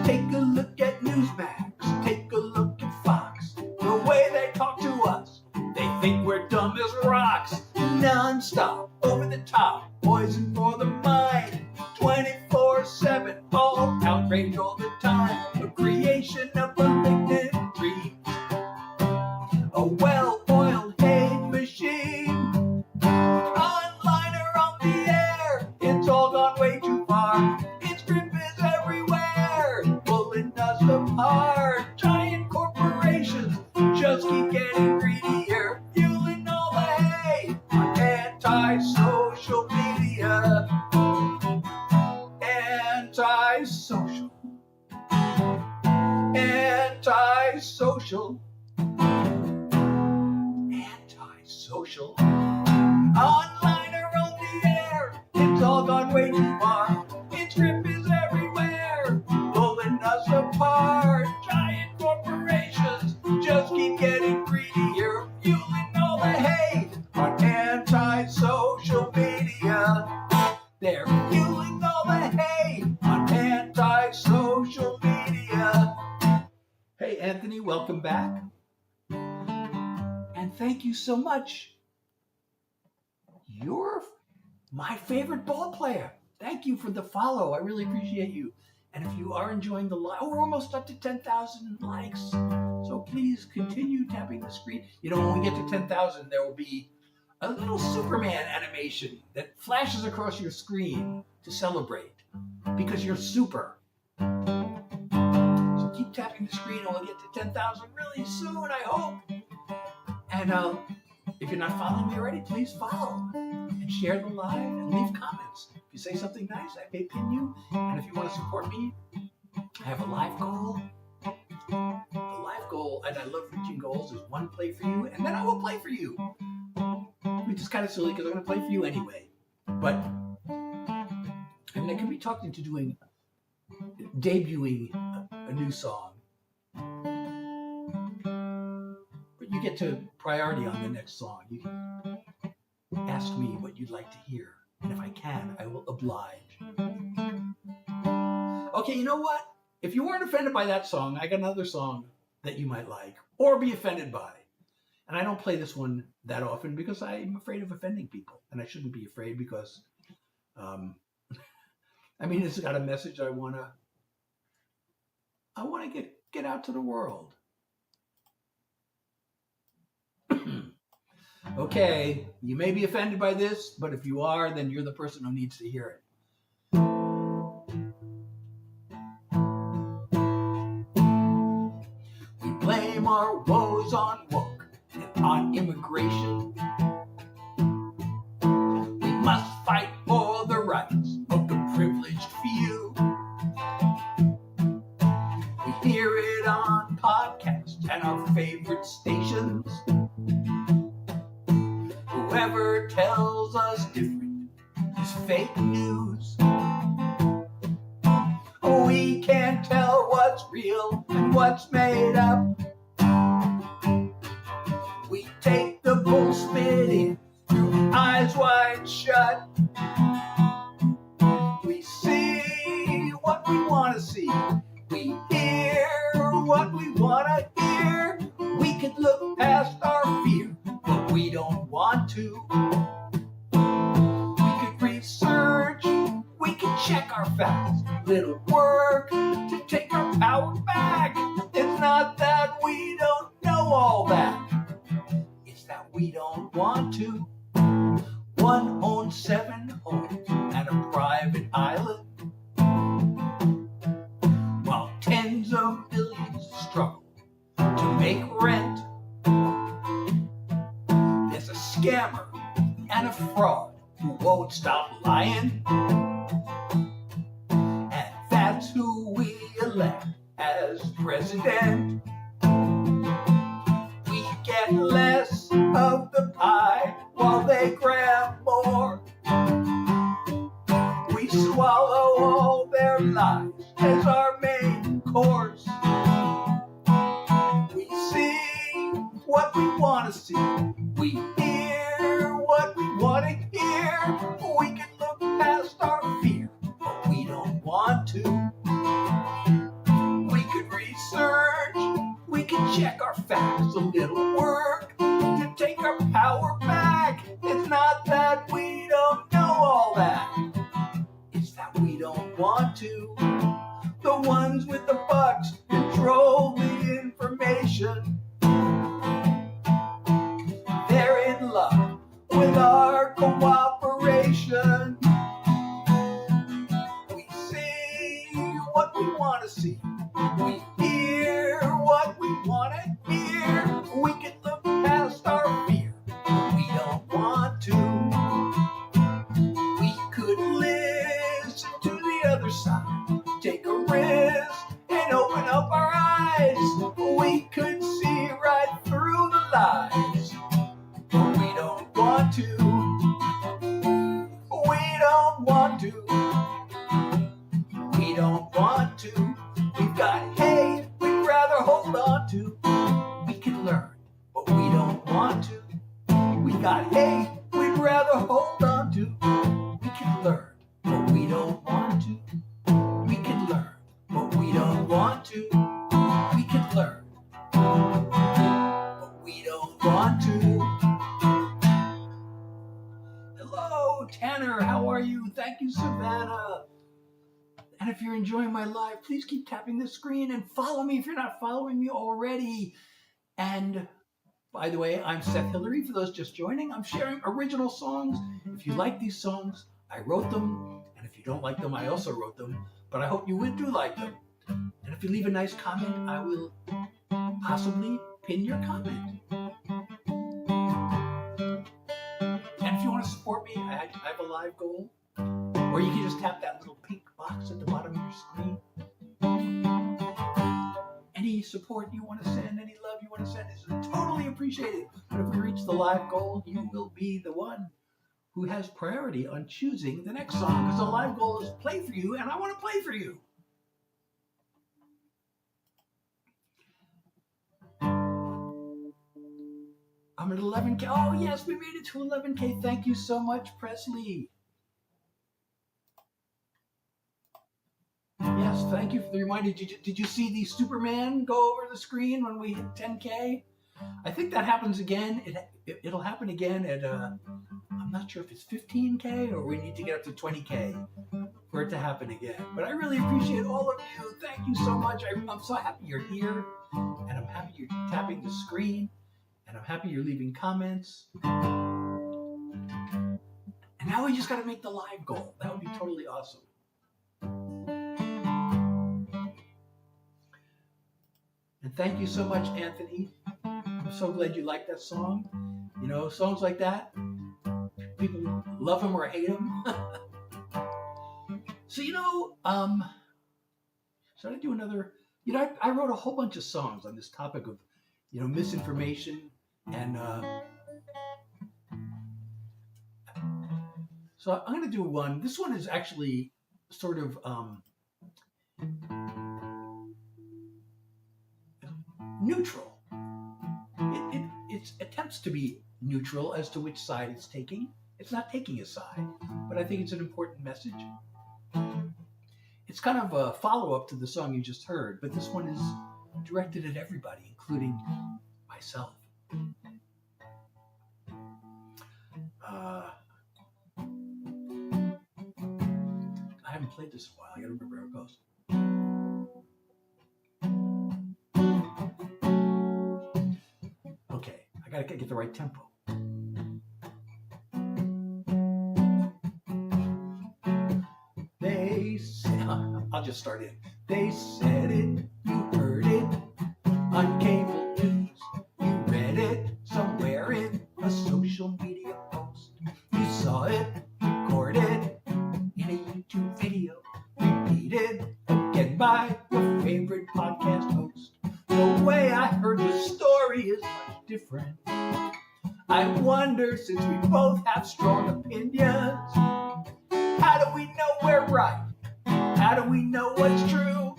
Take a look at Newsmax, take a look at Fox. The way they talk to us, they think we're dumb as rocks. Non-stop, over the top, poison for the mind. 24/7, all outrage all the time. A creation of malignant dreams. A well-oiled hate machine. Online or on the air, it's all gone way too far. Its grip is everywhere, pulling us apart. Giant corporations just keep getting greedier, fueling all the hate on anti-social media. Anti-social. Anti-social. Anti-social. Online or on the air, it's all gone way too far. Its grip is everywhere, pulling us apart. Giant corporations just keep getting greedier, fueling all the hate on anti-social media. They're fueling all the hate on anti-social media. Hey, Anthony, welcome back. And thank you so much. You're my favorite ball player. Thank you for the follow. I really appreciate you. And if you are enjoying the live, we're almost up to 10,000 likes. So please continue tapping the screen. You know, when we get to 10,000, there will be a little Superman animation that flashes across your screen to celebrate because you're super. So keep tapping the screen and we'll get to 10,000 really soon, I hope. And if you're not following me already, please follow and share the live and leave comments. If you say something nice, I may pin you. And if you want to support me, I have a live goal. The live goal, and I love reaching goals, is one play for you, and then I will play for you. Which is kind of silly because I'm going to play for you anyway. But, I mean, I could be talked into debuting a new song. But you get to priority on the next song. You can ask me what you'd like to hear. And if I can, I will oblige. Okay, you know what? If you weren't offended by that song, I got another song that you might like or be offended by. And I don't play this one that often because I'm afraid of offending people. And I shouldn't be afraid because, I mean, it's got a message I want to get out to the world. Okay, you may be offended by this, but if you are, then you're the person who needs to hear it. We blame our woes on woke and on immigration. We must fight for the rights of the privileged few. We hear it on podcasts and our favorite stations. Whoever tells us different is fake news. We can't tell what's real and what's made up. We take the bull spitting through eyes wide shut. We see fraud who won't stop lying. And that's who we elect as president. We get less of the pie while they grab more. We swallow all their lies as our main course. We see what we want to see. We hear what we want to hear. We can look past our fear, but we don't want to. We could research, we can check our facts, a little work to take our power back. It's not that we don't know all that, it's that we don't want to. The ones with the bucks control the information. They're in love with our cooperation. We see what we want to see. We hear what we want to hear. We can look past our fear, but we don't want to. We could listen to the other side, take a risk, and open up our eyes. We could see right through the lies, but we don't want to. We don't want to. We don't want to. We've got hate we'd rather hold on to. We can learn, but we don't want to. We got hate we'd rather hold on to. We can learn, but we don't want to. We can learn, but we don't want to. We can learn, but we don't want to. Hello, Tanner. How are you? Thank you, Savannah. And if you're enjoying my live, please keep tapping the screen and follow me if you're not following me already. And by the way, I'm Seth Hilary. For those just joining, I'm sharing original songs. If you like these songs, I wrote them. And if you don't like them, I also wrote them. But I hope you do like them. And if you leave a nice comment, I will possibly pin your comment. And if you want to support me, I have a live goal. Or you can just tap that little pink box at the bottom of your screen. Any support you want to send, any love you want to send is totally appreciated. But if we reach the live goal, you will be the one who has priority on choosing the next song. Because the live goal is play for you, and I want to play for you. I'm at 11K. Oh, yes, we made it to 11K. Thank you so much, Presley. Yes, thank you for the reminder. Did you see the Superman go over the screen when we hit 10K? I think that happens again. It'll happen again at, I'm not sure if it's 15K or we need to get up to 20K for it to happen again. But I really appreciate all of you. Thank you so much. I'm so happy you're here, and I'm happy you're tapping the screen, and I'm happy you're leaving comments. And now we just got to make the live goal. That would be totally awesome. And thank you so much, Anthony. I'm so glad you like that song. You know, songs like that, people love them or hate them. So, you know, should I do another? You know, I wrote a whole bunch of songs on this topic of, you know, misinformation. And so I'm going to do one. This one is actually sort of neutral. It attempts to be neutral as to which side it's taking. It's not taking a side, but I think it's an important message. It's kind of a follow-up to the song you just heard, but this one is directed at everybody, including myself. I haven't played this in a while. I gotta remember how it goes. Okay, I gotta get the right tempo. They said, I'll just start in. They said it, you heard it, on cable news. You read it somewhere in a social media post. You saw favorite podcast host. The way I heard the story is much different. I wonder, since we both have strong opinions, how do we know we're right? How do we know what's true?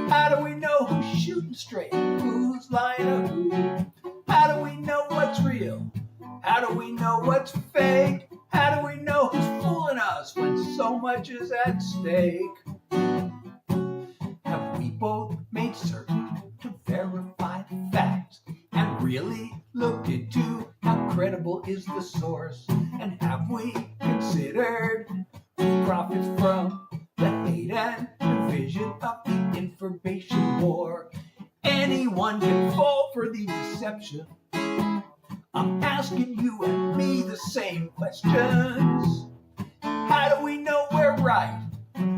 How do we know who's shooting straight, who's lying to who? How do we know what's real? How do we know what's fake? How do we know who's fooling us when so much is at stake? Have we both made certain to verify the facts and really looked into how credible is the source? And have we considered who profits from the hate and division of the information war? Anyone can fall for the deception. I'm asking you and me the same questions. How do we know we're right?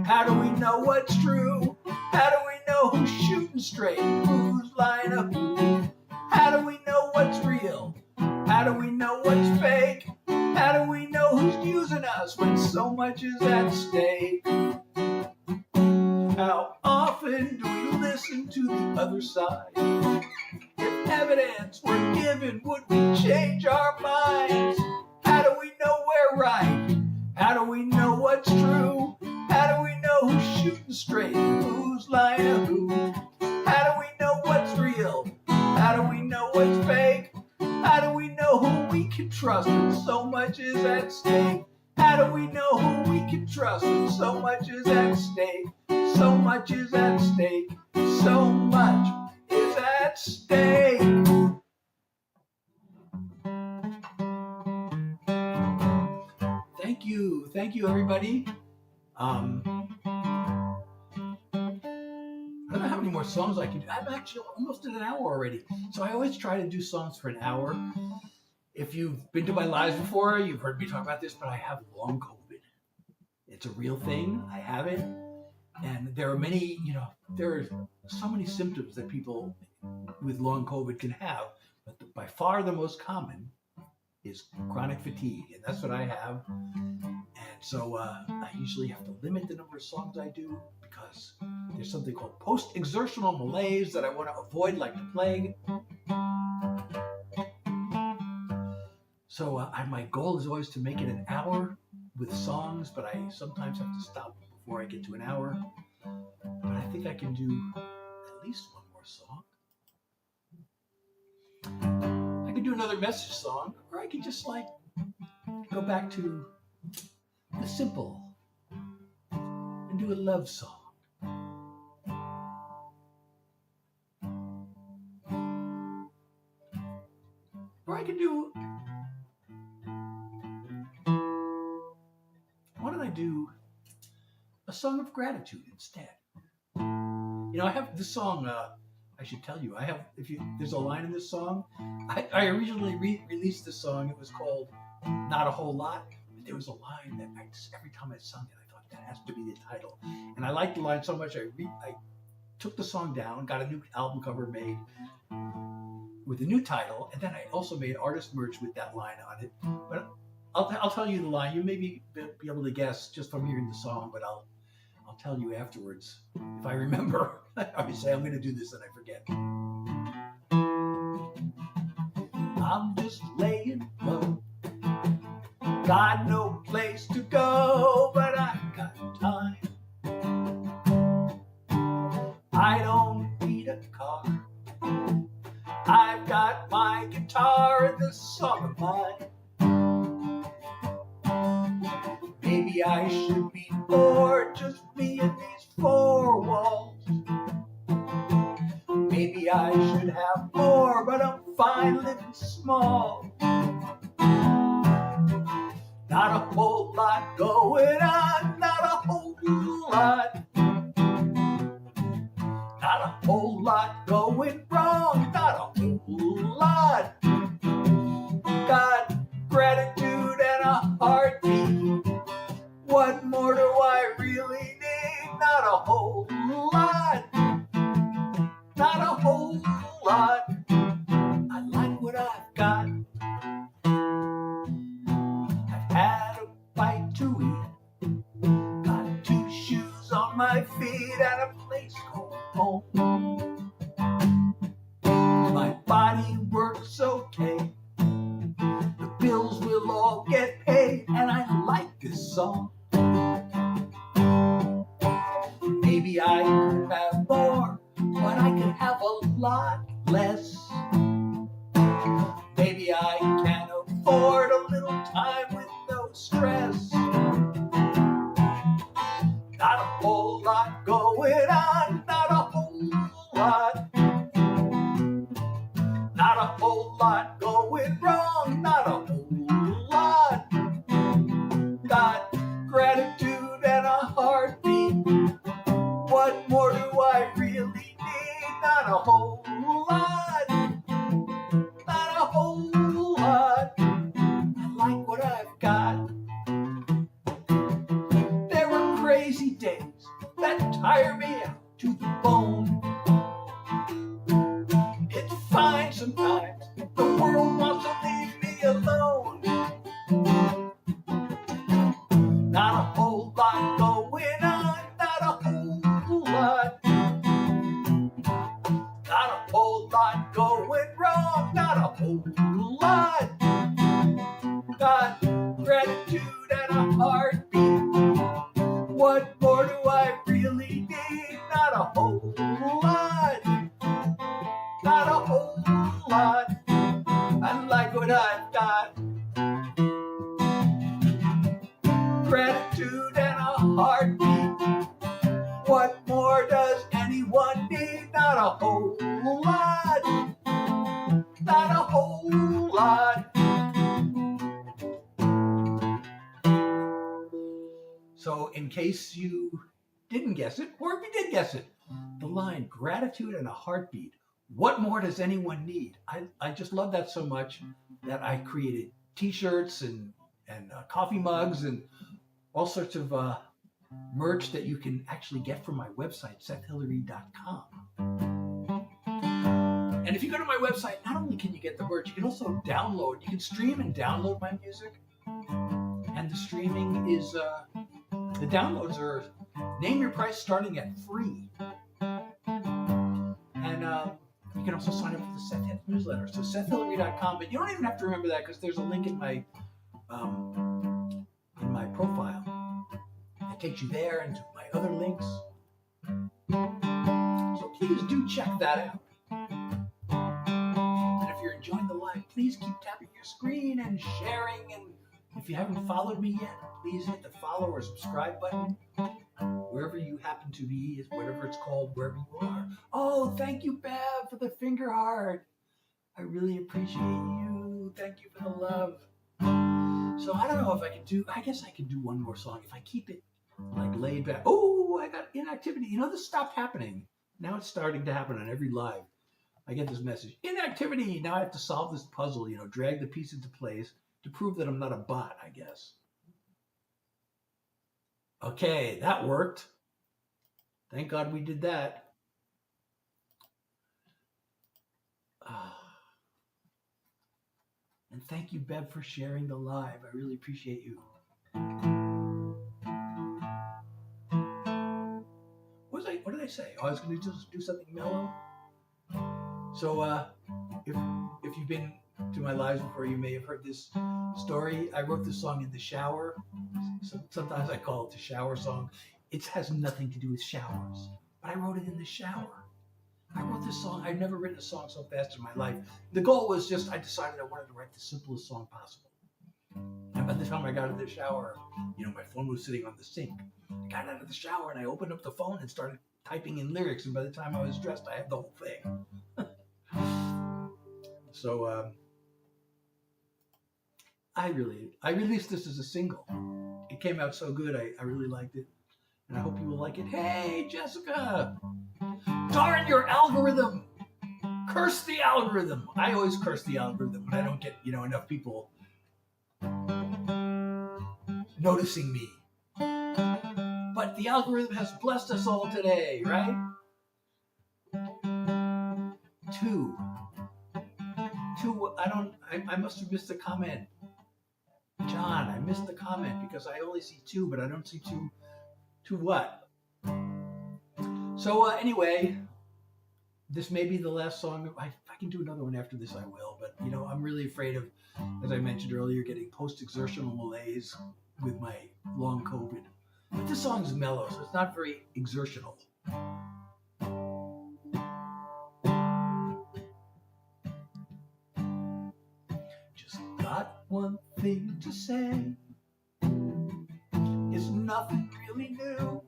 How do we know what's true? How do we know who's shooting straight, who's lying to who? How do we know what's real? How do we know what's fake? How do we know who's using us when so much is at stake? How often do we listen to the other side? If evidence were given, would we change our minds? How do we know we're right? How do we know what's true? How do we know who's shooting straight, who's lying to who? How do we know what's real? How do we know what's fake? How do we know who we can trust when so much is at stake? How do we know who we can trust when so much is at stake? So much is at stake. So much is at stake. Thank you, everybody. I don't know how many more songs I can do. I'm actually almost at an hour already. So I always try to do songs for an hour. If you've been to my lives before, you've heard me talk about this, but I have long COVID. It's a real thing. I have it. And there are many, there are so many symptoms that people with long COVID can have. But by far the most common is chronic fatigue. And that's what I have. And so I usually have to limit the number of songs I do because there's something called post-exertional malaise that I want to avoid like the plague. So my goal is always to make it an hour with songs, but I sometimes have to stop before I get to an hour. But I think I can do at least one more song. I could do another message song, or I could just go back to the simple and do a love song. Or I could do, why don't I do a song of gratitude instead? I have this song, I should tell you, there's a line in this song. I originally released this song. It was called Not a Whole Lot. But there was a line that every time I sung it, I thought that has to be the title. And I liked the line so much, I took the song down, got a new album cover made with a new title, and then I also made artist merch with that line on it. But I'll tell you the line. You may be able to guess just from hearing the song, but I'll tell you afterwards if I remember. I always say I'm going to do this and I forget. I'm just laying low, got no place to go, but I got time. I don't need a car, I've got my guitar and this song of mine. Maybe I should be bored, just me and these four walls. Maybe I should have more, but I'm fine living small. Not a whole lot going on, not a whole lot. Not a whole lot going wrong, not a whole lot. Got gratitude and a heartbeat. What more do I really need? Not a whole lot. Not a whole lot. I like what I've got. I've had a bite to eat. Got 2 shoes on my feet and a place called home. but I could have a lot less. Maybe I can afford a little time with no stress. Not a whole lot going on, not a whole lot. Not a whole lot going wrong, not a whole lot. Got gratitude and a heartbeat. What more do I really need? Not a whole lot. Not a whole lot. I like what I've got. There were crazy days that tire me out to the bone. It's fine sometimes, the world wants to leave me alone. Not a whole lot going on, not a whole lot. Not a whole lot going wrong, not a whole lot. Got gratitude and a heartbeat. What more do I really need? Not a whole lot. Not a whole lot. I like what I've got. Gratitude and a heartbeat. What more does anyone need? Not a whole lot. Not a whole lot. So in case you didn't guess it, or if you did guess it, the line gratitude and a heartbeat. What more does anyone need? I just love that so much that I created t-shirts and coffee mugs and all sorts of merch that you can actually get from my website, sethhilary.com. And if you go to my website, not only can you get the merch, you can also download, you can stream and download my music. And the streaming is, the downloads are, name your price starting at free. And you can also sign up for the Seth Hilary newsletter. So sethhilary.com, but you don't even have to remember that because there's a link in my profile. It takes you there and to my other links. So please do check that out. And if you're enjoying the live, please keep tapping your screen and sharing. And if you haven't followed me yet, please hit the follow or subscribe button. Wherever you happen to be, whatever it's called, wherever you are. Oh, thank you, Bev, for the finger heart. I really appreciate you. Thank you for the love. So I don't know if I can do, I guess I can do one more song if I keep it like laid back. Oh, I got inactivity. You know, this stopped happening. Now it's starting to happen on every live. I get this message, inactivity. Now I have to solve this puzzle, you know, drag the piece into place to prove that I'm not a bot, I guess. Okay, that worked. Thank God we did that. And thank you, Bev, for sharing the live. I really appreciate you. What did I say? Oh, I was going to just do something mellow. So if you've been to my lives before, you may have heard this story. I wrote this song in the shower. Sometimes I call it the shower song. It has nothing to do with showers, but I wrote it in the shower. I wrote this song. I've never written a song so fast in my life. The goal was just, I decided I wanted to write the simplest song possible. And by the time I got in the shower, you know, my phone was sitting on the sink. I got out of the shower and I opened up the phone and started typing in lyrics. And by the time I was dressed, I had the whole thing. So I released this as a single. It came out so good. I really liked it. And I hope you will like it. Hey, Jessica! Darn your algorithm! Curse the algorithm! I always curse the algorithm when I don't get, you know, enough people noticing me. But the algorithm has blessed us all today, right? 2. I must have missed a comment. John, I missed the comment because I only see 2, but I don't see 2 what? So anyway, this may be the last song. If I can do another one after this, I will. But, you know, I'm really afraid of, as I mentioned earlier, getting post-exertional malaise with my long COVID. But this song's mellow, so it's not very exertional. Just got one thing to say. It's nothing really new,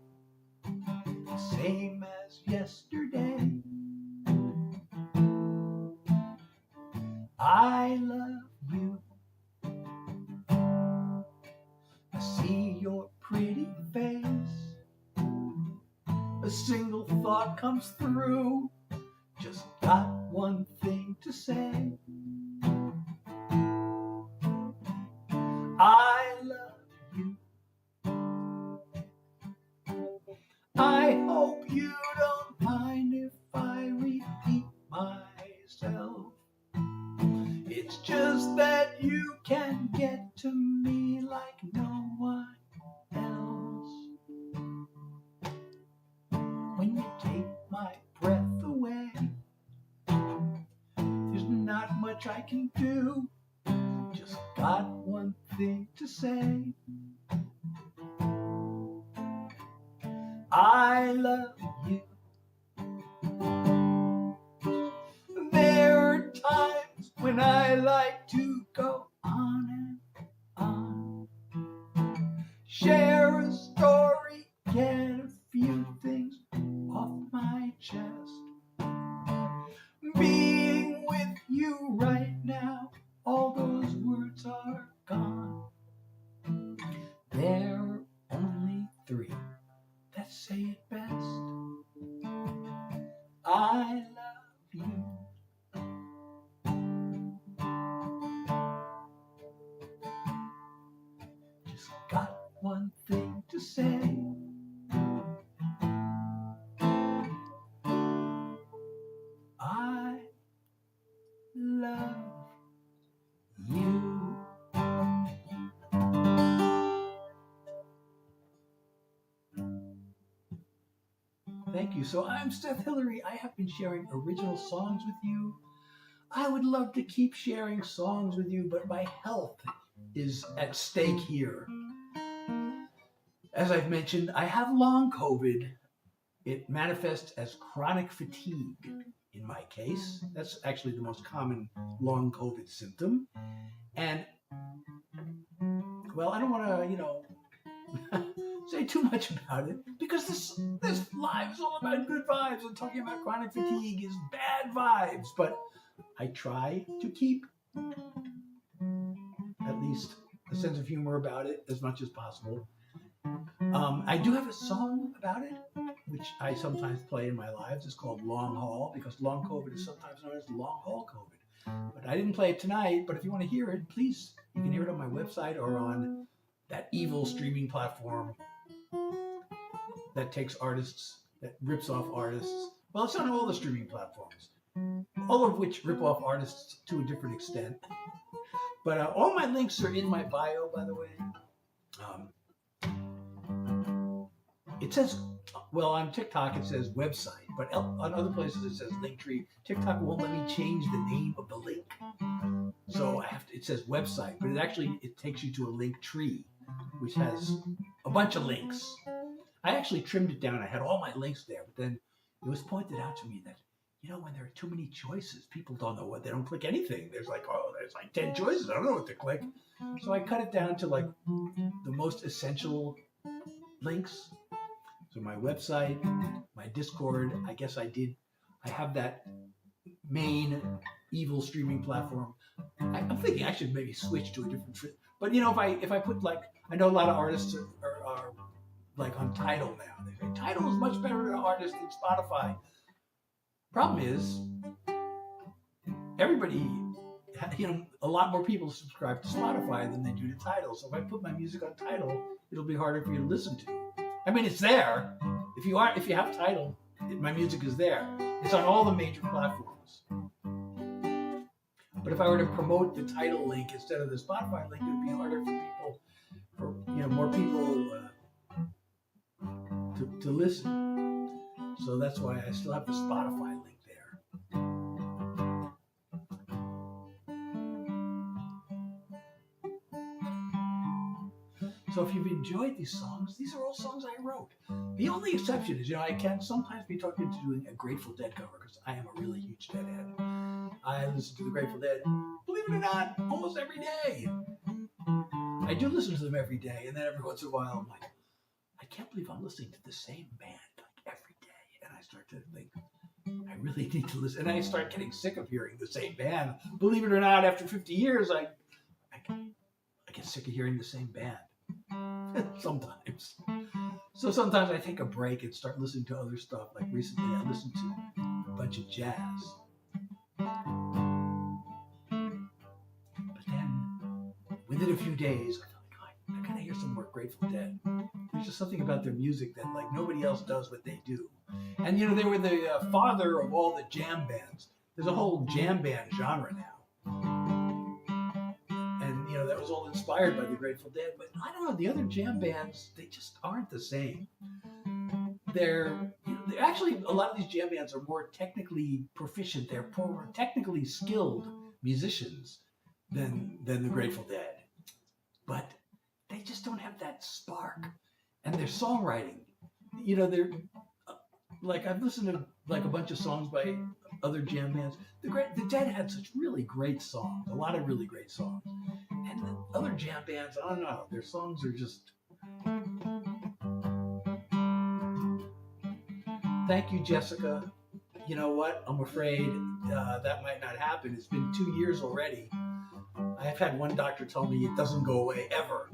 same as yesterday. I love you. I see your pretty face. A single thought comes through. Just got one thing to say. I love you. I hope you don't mind if I repeat myself. It's just that you can get to me like no one else. When you take my breath away, there's not much I can do. Just got one thing to say. I love you. There are times when I like to go on and on, share a story, get a few things off my chest. Being with you right now, all those words are gone. There are only three that say it best. I love you. Just got one thing to say. I love you. Thank you. So I'm Seth Hilary. I have been sharing original songs with you. I would love to keep sharing songs with you, but my health is at stake here. As I've mentioned, I have long COVID. It manifests as chronic fatigue in my case. That's actually the most common long COVID symptom. And, well, I don't want to, say too much about it, because this live is all about good vibes, and talking about chronic fatigue is bad vibes. But I try to keep at least a sense of humor about it as much as possible. I do have a song about it, which I sometimes play in my lives. It's called Long Haul, because long COVID is sometimes known as long haul COVID. But I didn't play it tonight, but if you want to hear it, please, you can hear it on my website or on that evil streaming platform that takes artists, that rips off artists. Well, it's on all the streaming platforms, all of which rip off artists to a different extent. But all my links are in my bio, by the way. It says, well, on TikTok it says website, but on other places it says Linktree. TikTok won't let me change the name of the link, so it says website, but it takes you to a Linktree, which has a bunch of links. I actually trimmed it down. I had all my links there, but then it was pointed out to me that, when there are too many choices, people don't know what, they don't click anything. There's like 10 choices. I don't know what to click. So I cut it down to like the most essential links. So my website, my Discord, I guess I have that main evil streaming platform. I'm thinking I should maybe switch to a different, but if I put like, I know a lot of artists are like on Tidal now. They say Tidal is much better than an artist than Spotify. Problem is, everybody, a lot more people subscribe to Spotify than they do to Tidal. So if I put my music on Tidal, it'll be harder for you to listen to. I mean, it's there. If you have Tidal, my music is there. It's on all the major platforms. But if I were to promote the Tidal link instead of the Spotify link, it would be harder for more people to listen. So that's why I still have the Spotify link there. So if you've enjoyed these songs, these are all songs I wrote. The only exception is, I can sometimes be talking to doing a Grateful Dead cover because I am a really huge Deadhead. I listen to the Grateful Dead, believe it or not, almost every day. I do listen to them every day, and then every once in a while I'm like, I can't believe I'm listening to the same band like every day. And I start to think, I really need to listen. And I start getting sick of hearing the same band. Believe it or not, after 50 years, I get sick of hearing the same band. Sometimes. So sometimes I take a break and start listening to other stuff. Like recently I listened to a bunch of jazz. But then within a few days, I felt like, I gotta hear some more Grateful Dead. There's just something about their music that like nobody else does what they do. And they were the father of all the jam bands. There's a whole jam band genre now. That was all inspired by the Grateful Dead, but I don't know, the other jam bands, they just aren't the same. They're actually, a lot of these jam bands are more technically proficient, they're more technically skilled musicians than the Grateful Dead. But they just don't have that spark. And their songwriting, they're, like I've listened to like a bunch of songs by other jam bands. The Dead had such really great songs, a lot of really great songs. And the other jam bands, I don't know, their songs are just... Thank you, Jessica. You know what? I'm afraid that might not happen. It's been 2 years already. I've had one doctor tell me it doesn't go away ever.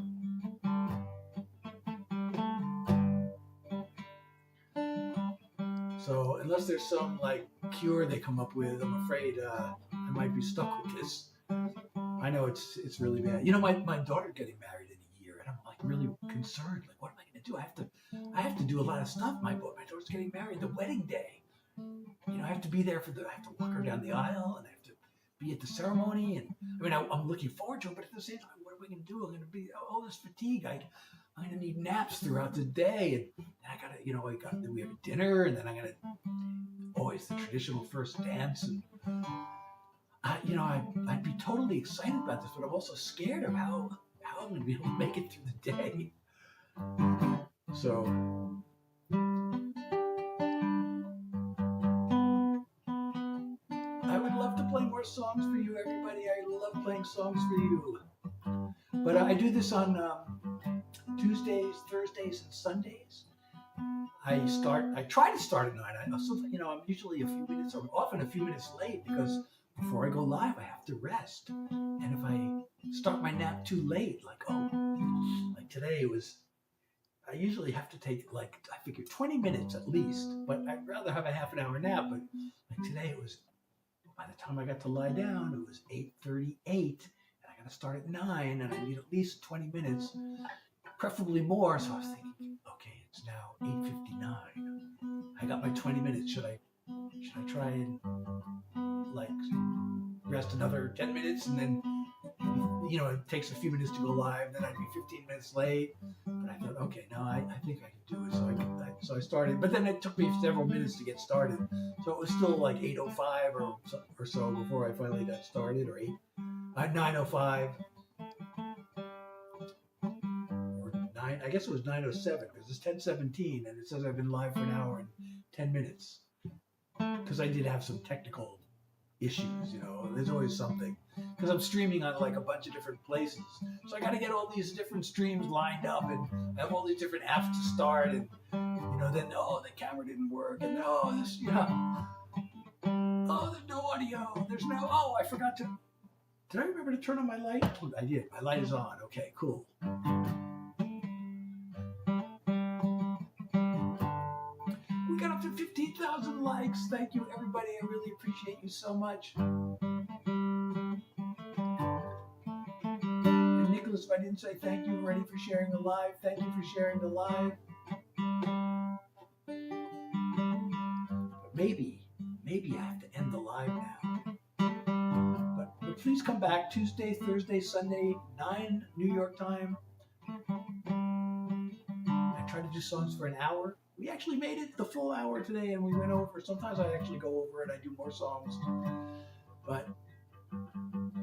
So unless there's some like cure they come up with, I'm afraid I might be stuck with this. I know it's really bad. My daughter's getting married in a year, and I'm like really concerned. Like, what am I going to do? I have to do a lot of stuff. My daughter's getting married the wedding day. I have to be there I have to walk her down the aisle, and I have to be at the ceremony. And I'm looking forward to it, but at the same time, what am I going to do? I'm going to be all this fatigue. I'm going to need naps throughout the day, and I got to, we have dinner, and then I'm going to always the traditional first dance and. I'd be totally excited about this, but I'm also scared of how I'm going to be able to make it through the day. So, I would love to play more songs for you, everybody. I love playing songs for you. But I do this on Tuesdays, Thursdays, and Sundays. I try to start at 9. I'm usually a few minutes, or often a few minutes late because before I go live, I have to rest. And if I start my nap too late, like today I usually have to take I figure 20 minutes at least, but I'd rather have a half an hour nap. But like today by the time I got to lie down, it was 8:38, and I got to start at 9, and I need at least 20 minutes, preferably more. So I was thinking, okay, it's now 8:59. I got my 20 minutes. Should I try and rest another 10 minutes, and then it takes a few minutes to go live, then I'd be 15 minutes late. But I thought, okay, no, I think I can do it. So I started, but then it took me several minutes to get started. So it was still like 8:05 or so before I finally got started, or 9:05 or 9. I guess it was 9:07 because it's 10:17 and it says I've been live for an hour and 10 minutes. Because I did have some technical issues, there's always something. Because I'm streaming on a bunch of different places. So I got to get all these different streams lined up and have all these different apps to start. And, then, the camera didn't work. And, there's no audio. I forgot to, did I remember to turn on my light? Oh, I did. My light is on. Okay, cool. Got up to 15,000 likes. Thank you, everybody. I really appreciate you so much. And Nicholas, if I didn't say thank you already for sharing the live, thank you for sharing the live. But maybe I have to end the live now. But please come back Tuesday, Thursday, Sunday, 9 New York time. I try to do songs for an hour. We actually made it the full hour today, and we went over. Sometimes I actually go over and I do more songs. But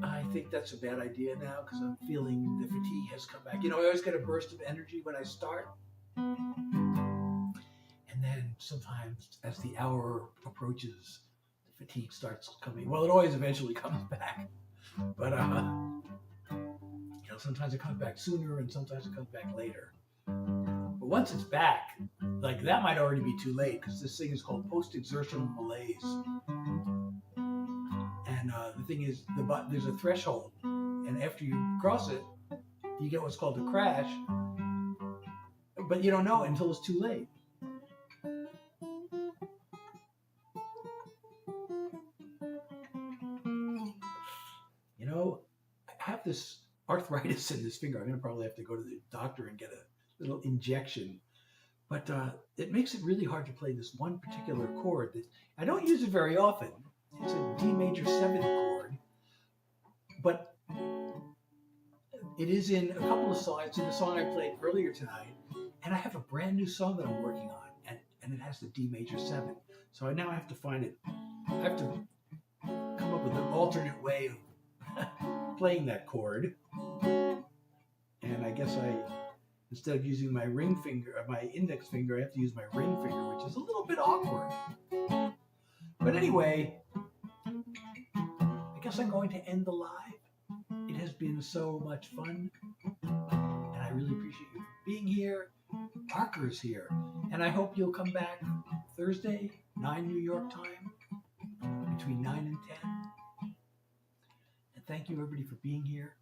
I think that's a bad idea now because I'm feeling the fatigue has come back. You know, I always get a burst of energy when I start. And then sometimes as the hour approaches, the fatigue starts coming. Well, it always eventually comes back. But, sometimes it comes back sooner and sometimes it comes back later. But once it's back, like that might already be too late because this thing is called post-exertional malaise. And the thing is, there's a threshold. And after you cross it, you get what's called a crash. But you don't know it until it's too late. You know, I have this arthritis in this finger. I'm going to probably have to go to the doctor and get a little injection. But it makes it really hard to play this one particular chord. That I don't use it very often. It's a D major 7 chord. But it is in a couple of songs. It's in the song I played earlier tonight. And I have a brand new song that I'm working on. And it has the D major 7. So I now have to find it. I have to come up with an alternate way of playing that chord. And I guess instead of using my ring finger, my index finger, I have to use my ring finger, which is a little bit awkward. But anyway, I guess I'm going to end the live. It has been so much fun, and I really appreciate you being here. Parker's here, and I hope you'll come back Thursday, 9 New York time, between 9 and 10. And thank you, everybody, for being here.